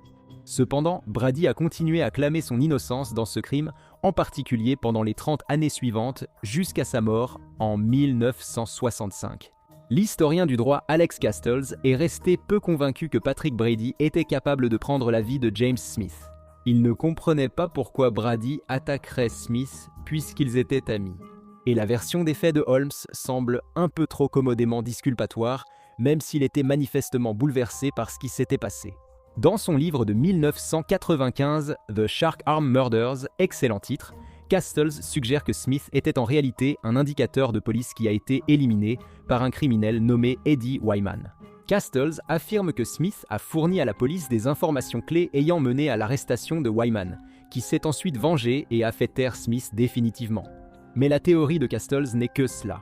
Cependant, Brady a continué à clamer son innocence dans ce crime, en particulier pendant les 30 années suivantes, jusqu'à sa mort en 1965. L'historien du droit Alex Castles est resté peu convaincu que Patrick Brady était capable de prendre la vie de James Smith. Il ne comprenait pas pourquoi Brady attaquerait Smith puisqu'ils étaient amis. Et la version des faits de Holmes semble un peu trop commodément disculpatoire, même s'il était manifestement bouleversé par ce qui s'était passé. Dans son livre de 1995, The Shark Arm Murders, excellent titre, Castles suggère que Smith était en réalité un indicateur de police qui a été éliminé par un criminel nommé Eddie Wyman. Castles affirme que Smith a fourni à la police des informations clés ayant mené à l'arrestation de Wyman, qui s'est ensuite vengé et a fait taire Smith définitivement. Mais la théorie de Castles n'est que cela.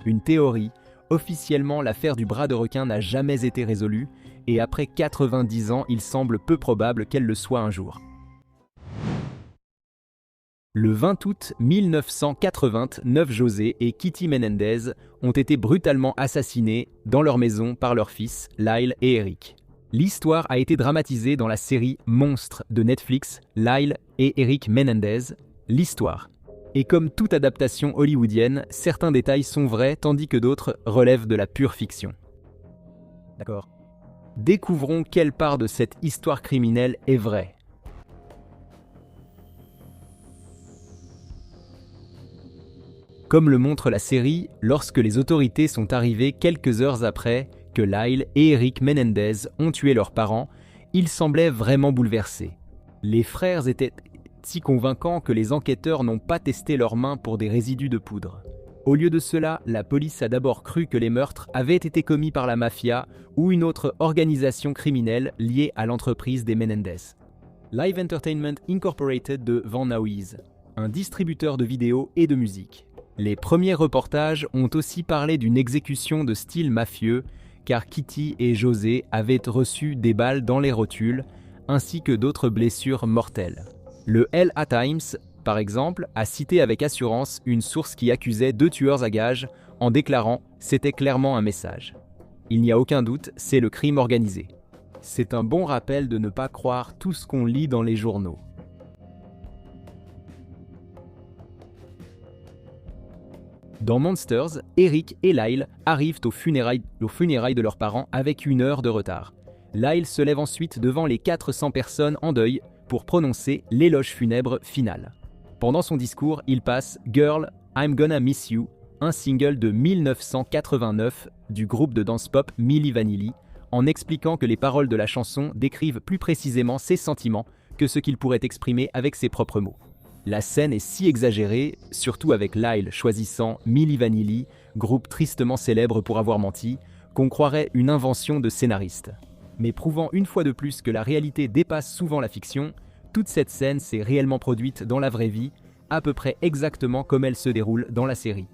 Une théorie. Officiellement, l'affaire du bras de requin n'a jamais été résolue, et après 90 ans, il semble peu probable qu'elle le soit un jour. Le 20 août 1989, José et Kitty Menendez ont été brutalement assassinés dans leur maison par leurs fils, Lyle et Eric. L'histoire a été dramatisée dans la série Monstres de Netflix, Lyle et Eric Menendez, l'histoire. Et comme toute adaptation hollywoodienne, certains détails sont vrais tandis que d'autres relèvent de la pure fiction. D'accord. Découvrons quelle part de cette histoire criminelle est vraie. Comme le montre la série, lorsque les autorités sont arrivées quelques heures après que Lyle et Eric Menendez ont tué leurs parents, ils semblaient vraiment bouleversés. Les frères étaient si convaincants que les enquêteurs n'ont pas testé leurs mains pour des résidus de poudre. Au lieu de cela, la police a d'abord cru que les meurtres avaient été commis par la mafia ou une autre organisation criminelle liée à l'entreprise des Menendez. Live Entertainment Incorporated de Van Nuys, un distributeur de vidéos et de musique. Les premiers reportages ont aussi parlé d'une exécution de style mafieux, car Kitty et José avaient reçu des balles dans les rotules, ainsi que d'autres blessures mortelles. Le LA Times, par exemple, a cité avec assurance une source qui accusait 2 tueurs à gages en déclarant « c'était clairement un message ». Il n'y a aucun doute, c'est le crime organisé. C'est un bon rappel de ne pas croire tout ce qu'on lit dans les journaux. Dans Monsters, Eric et Lyle arrivent aux funérailles de leurs parents avec 1 heure de retard. Lyle se lève ensuite devant les 400 personnes en deuil pour prononcer l'éloge funèbre final. Pendant son discours, il passe « Girl, I'm Gonna Miss You », un single de 1989 du groupe de dance pop Milli Vanilli, en expliquant que les paroles de la chanson décrivent plus précisément ses sentiments que ce qu'il pourrait exprimer avec ses propres mots. La scène est si exagérée, surtout avec Lyle choisissant Milli Vanilli, groupe tristement célèbre pour avoir menti, qu'on croirait une invention de scénariste. Mais prouvant une fois de plus que la réalité dépasse souvent la fiction, toute cette scène s'est réellement produite dans la vraie vie, à peu près exactement comme elle se déroule dans la série.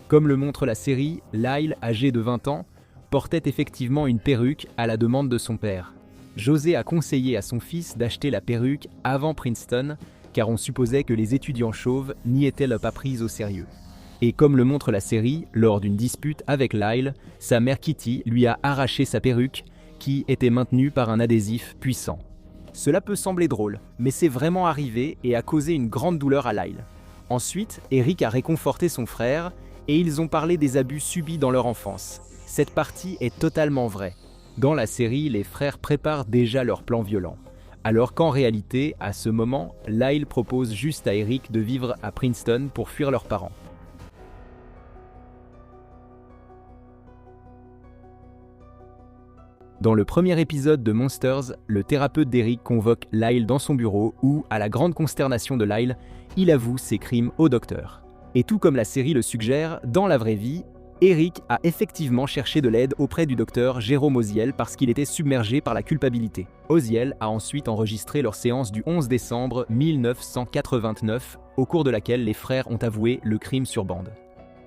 Comme le montre la série, Lyle, âgé de 20 ans, portait effectivement une perruque à la demande de son père. José a conseillé à son fils d'acheter la perruque avant Princeton, car on supposait que les étudiants chauves n'y étaient pas pris au sérieux. Et comme le montre la série, lors d'une dispute avec Lyle, sa mère Kitty lui a arraché sa perruque qui était maintenue par un adhésif puissant. Cela peut sembler drôle, mais c'est vraiment arrivé et a causé une grande douleur à Lyle. Ensuite, Eric a réconforté son frère et ils ont parlé des abus subis dans leur enfance. Cette partie est totalement vraie. Dans la série, les frères préparent déjà leur plan violent. Alors qu'en réalité, à ce moment, Lyle propose juste à Eric de vivre à Princeton pour fuir leurs parents. Dans le premier épisode de Monsters, le thérapeute d'Eric convoque Lyle dans son bureau où, à la grande consternation de Lyle, il avoue ses crimes au docteur. Et tout comme la série le suggère, dans la vraie vie, Eric a effectivement cherché de l'aide auprès du docteur Jérôme Oziel parce qu'il était submergé par la culpabilité. Oziel a ensuite enregistré leur séance du 11 décembre 1989, au cours de laquelle les frères ont avoué le crime sur bande.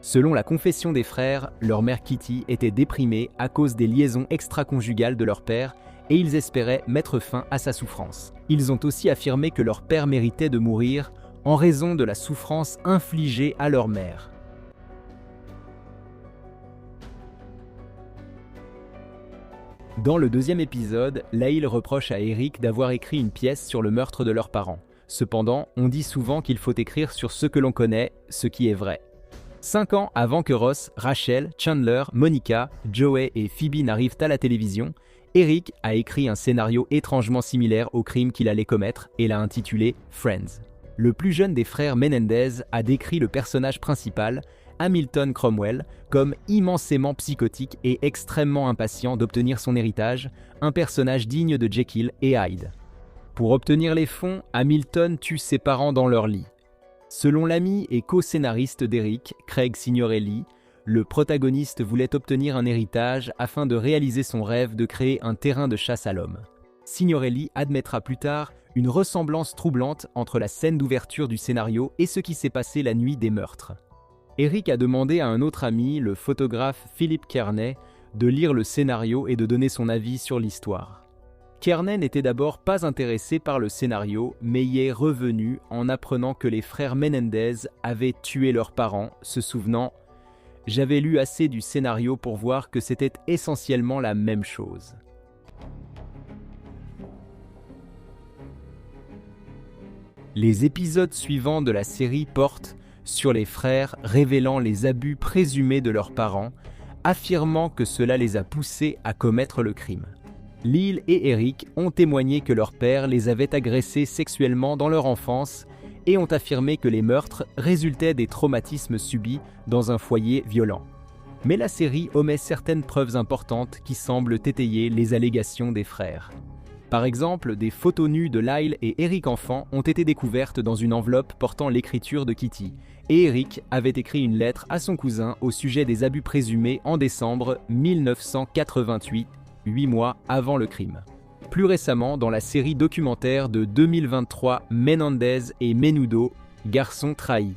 Selon la confession des frères, leur mère Kitty était déprimée à cause des liaisons extra-conjugales de leur père et ils espéraient mettre fin à sa souffrance. Ils ont aussi affirmé que leur père méritait de mourir en raison de la souffrance infligée à leur mère. Dans le deuxième épisode, Lyle reproche à Eric d'avoir écrit une pièce sur le meurtre de leurs parents. Cependant, on dit souvent qu'il faut écrire sur ce que l'on connaît, ce qui est vrai. 5 ans avant que Ross, Rachel, Chandler, Monica, Joey et Phoebe n'arrivent à la télévision, Eric a écrit un scénario étrangement similaire au crime qu'il allait commettre et l'a intitulé Friends. Le plus jeune des frères Menendez a décrit le personnage principal, Hamilton Cromwell, comme immensément psychotique et extrêmement impatient d'obtenir son héritage, un personnage digne de Jekyll et Hyde. Pour obtenir les fonds, Hamilton tue ses parents dans leur lit. Selon l'ami et co-scénariste d'Eric, Craig Signorelli, le protagoniste voulait obtenir un héritage afin de réaliser son rêve de créer un terrain de chasse à l'homme. Signorelli admettra plus tard une ressemblance troublante entre la scène d'ouverture du scénario et ce qui s'est passé la nuit des meurtres. Eric a demandé à un autre ami, le photographe Philip Kearney, de lire le scénario et de donner son avis sur l'histoire. Kearney n'était d'abord pas intéressé par le scénario, mais y est revenu en apprenant que les frères Menendez avaient tué leurs parents, se souvenant « J'avais lu assez du scénario pour voir que c'était essentiellement la même chose ». Les épisodes suivants de la série portent sur les frères révélant les abus présumés de leurs parents, affirmant que cela les a poussés à commettre le crime. Lyle et Eric ont témoigné que leur père les avait agressés sexuellement dans leur enfance et ont affirmé que les meurtres résultaient des traumatismes subis dans un foyer violent. Mais la série omet certaines preuves importantes qui semblent étayer les allégations des frères. Par exemple, des photos nues de Lyle et Eric enfant ont été découvertes dans une enveloppe portant l'écriture de Kitty, et Eric avait écrit une lettre à son cousin au sujet des abus présumés en décembre 1988, 8 mois avant le crime. Plus récemment, dans la série documentaire de 2023 Menendez et Menudo, Garçons trahis.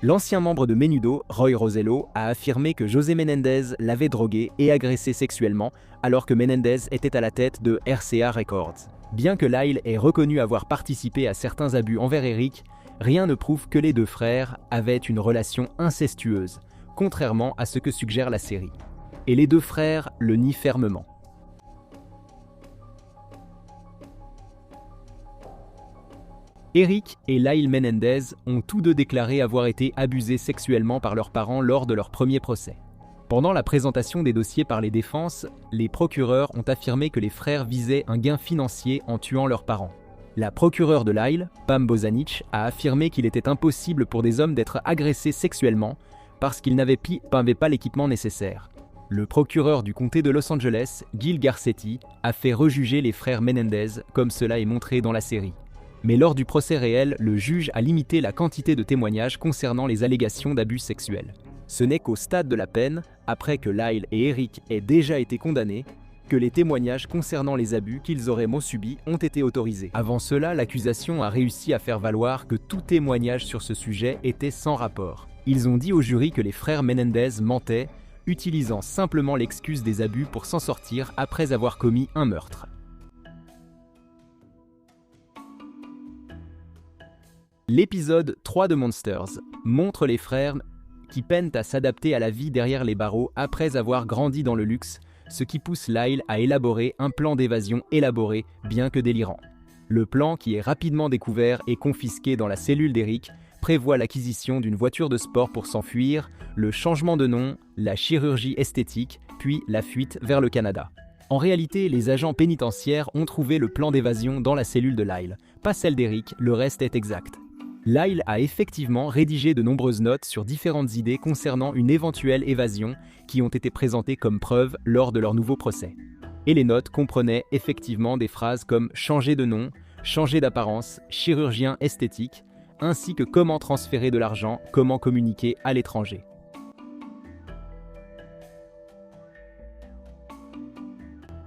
L'ancien membre de Menudo, Roy Rosello, a affirmé que José Menendez l'avait drogué et agressé sexuellement alors que Menendez était à la tête de RCA Records. Bien que Lyle ait reconnu avoir participé à certains abus envers Eric, rien ne prouve que les deux frères avaient une relation incestueuse, contrairement à ce que suggère la série. Et les deux frères le nient fermement. Eric et Lyle Menendez ont tous deux déclaré avoir été abusés sexuellement par leurs parents lors de leur premier procès. Pendant la présentation des dossiers par les défenses, les procureurs ont affirmé que les frères visaient un gain financier en tuant leurs parents. La procureure de Lyle, Pam Bozanich, a affirmé qu'il était impossible pour des hommes d'être agressés sexuellement parce qu'ils n'avaient pas l'équipement nécessaire. Le procureur du comté de Los Angeles, Gil Garcetti, a fait rejuger les frères Menendez comme cela est montré dans la série. Mais lors du procès réel, le juge a limité la quantité de témoignages concernant les allégations d'abus sexuels. Ce n'est qu'au stade de la peine, après que Lyle et Eric aient déjà été condamnés, que les témoignages concernant les abus qu'ils auraient subis ont été autorisés. Avant cela, l'accusation a réussi à faire valoir que tout témoignage sur ce sujet était sans rapport. Ils ont dit au jury que les frères Menendez mentaient, utilisant simplement l'excuse des abus pour s'en sortir après avoir commis un meurtre. L'épisode 3 de Monsters montre les frères qui peinent à s'adapter à la vie derrière les barreaux après avoir grandi dans le luxe, ce qui pousse Lyle à élaborer un plan d'évasion élaboré, bien que délirant. Le plan, qui est rapidement découvert et confisqué dans la cellule d'Eric, prévoit l'acquisition d'une voiture de sport pour s'enfuir, le changement de nom, la chirurgie esthétique, puis la fuite vers le Canada. En réalité, les agents pénitentiaires ont trouvé le plan d'évasion dans la cellule de Lyle, pas celle d'Eric, le reste est exact. Lyle a effectivement rédigé de nombreuses notes sur différentes idées concernant une éventuelle évasion qui ont été présentées comme preuve lors de leur nouveau procès. Et les notes comprenaient effectivement des phrases comme « changer de nom »,« changer d'apparence »,« chirurgien esthétique », ainsi que comment transférer de l'argent, comment communiquer à l'étranger.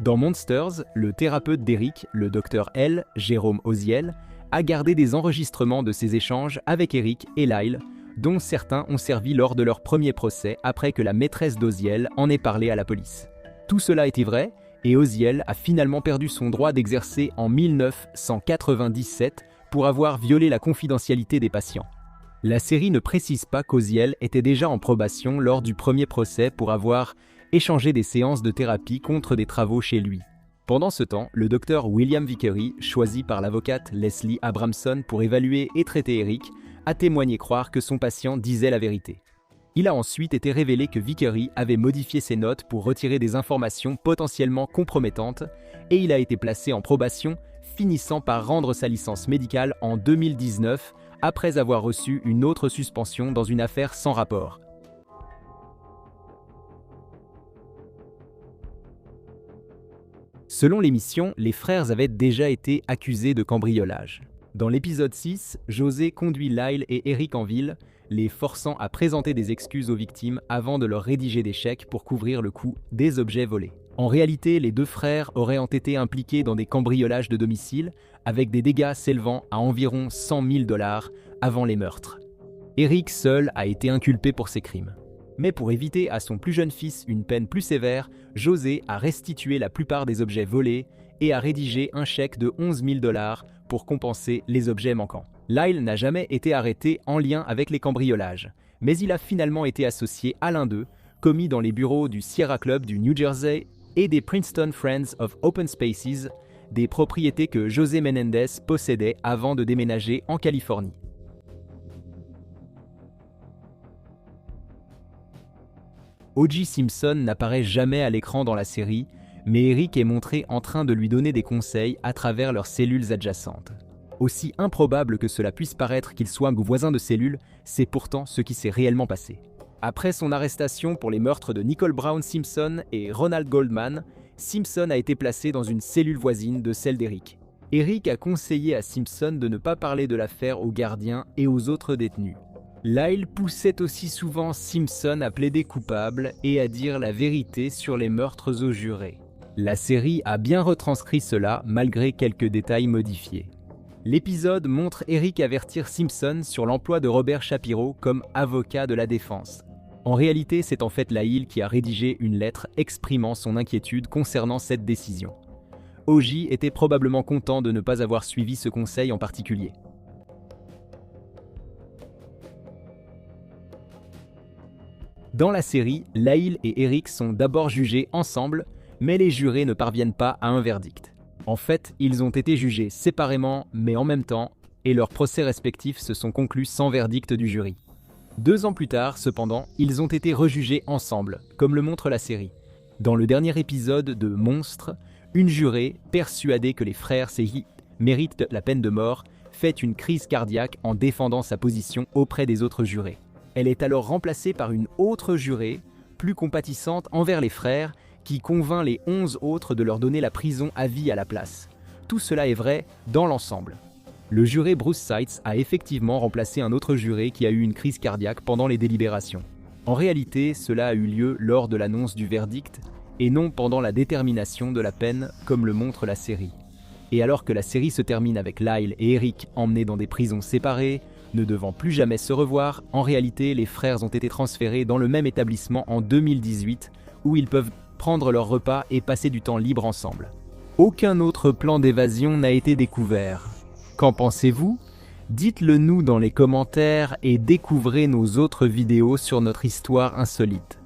Dans Monsters, le thérapeute d'Eric, le Dr L, Jérôme Oziel, a gardé des enregistrements de ses échanges avec Eric et Lyle, dont certains ont servi lors de leur premier procès après que la maîtresse d'Oziel en ait parlé à la police. Tout cela était vrai, et Oziel a finalement perdu son droit d'exercer en 1997 pour avoir violé la confidentialité des patients. La série ne précise pas qu'Oziel était déjà en probation lors du premier procès pour avoir échangé des séances de thérapie contre des travaux chez lui. Pendant ce temps, le docteur William Vickery, choisi par l'avocate Leslie Abramson pour évaluer et traiter Eric, a témoigné croire que son patient disait la vérité. Il a ensuite été révélé que Vickery avait modifié ses notes pour retirer des informations potentiellement compromettantes et il a été placé en probation, finissant par rendre sa licence médicale en 2019 après avoir reçu une autre suspension dans une affaire sans rapport. Selon l'émission, les frères avaient déjà été accusés de cambriolage. Dans l'épisode 6, José conduit Lyle et Eric en ville, les forçant à présenter des excuses aux victimes avant de leur rédiger des chèques pour couvrir le coût des objets volés. En réalité, les deux frères auraient été impliqués dans des cambriolages de domicile, avec des dégâts s'élevant à environ 100 000 $ avant les meurtres. Eric seul a été inculpé pour ces crimes. Mais pour éviter à son plus jeune fils une peine plus sévère, José a restitué la plupart des objets volés et a rédigé un chèque de 11 000 $ pour compenser les objets manquants. Lyle n'a jamais été arrêté en lien avec les cambriolages, mais il a finalement été associé à l'un d'eux, commis dans les bureaux du Sierra Club du New Jersey et des Princeton Friends of Open Spaces, des propriétés que José Menendez possédait avant de déménager en Californie. O.J. Simpson n'apparaît jamais à l'écran dans la série, mais Eric est montré en train de lui donner des conseils à travers leurs cellules adjacentes. Aussi improbable que cela puisse paraître qu'il soit voisin de cellule, c'est pourtant ce qui s'est réellement passé. Après son arrestation pour les meurtres de Nicole Brown Simpson et Ronald Goldman, Simpson a été placé dans une cellule voisine de celle d'Eric. Eric a conseillé à Simpson de ne pas parler de l'affaire aux gardiens et aux autres détenus. Lyle poussait aussi souvent Simpson à plaider coupable et à dire la vérité sur les meurtres aux jurés. La série a bien retranscrit cela malgré quelques détails modifiés. L'épisode montre Eric avertir Simpson sur l'emploi de Robert Shapiro comme avocat de la défense. En réalité, c'est en fait Lyle qui a rédigé une lettre exprimant son inquiétude concernant cette décision. O.J. était probablement content de ne pas avoir suivi ce conseil en particulier. Dans la série, Lyle et Eric sont d'abord jugés ensemble, mais les jurés ne parviennent pas à un verdict. En fait, ils ont été jugés séparément, mais en même temps, et leurs procès respectifs se sont conclus sans verdict du jury. 2 ans plus tard, cependant, ils ont été rejugés ensemble, comme le montre la série. Dans le dernier épisode de Monstres, une jurée, persuadée que les frères Sehi méritent la peine de mort, fait une crise cardiaque en défendant sa position auprès des autres jurés. Elle est alors remplacée par une autre jurée, plus compatissante envers les frères, qui convainc les 11 autres de leur donner la prison à vie à la place. Tout cela est vrai dans l'ensemble. Le juré Bruce Seitz a effectivement remplacé un autre juré qui a eu une crise cardiaque pendant les délibérations. En réalité, cela a eu lieu lors de l'annonce du verdict, et non pendant la détermination de la peine, comme le montre la série. Et alors que la série se termine avec Lyle et Eric emmenés dans des prisons séparées, ne devant plus jamais se revoir, en réalité, les frères ont été transférés dans le même établissement en 2018, où ils peuvent prendre leur repas et passer du temps libre ensemble. Aucun autre plan d'évasion n'a été découvert. Qu'en pensez-vous ? Dites-le nous dans les commentaires et découvrez nos autres vidéos sur notre histoire insolite.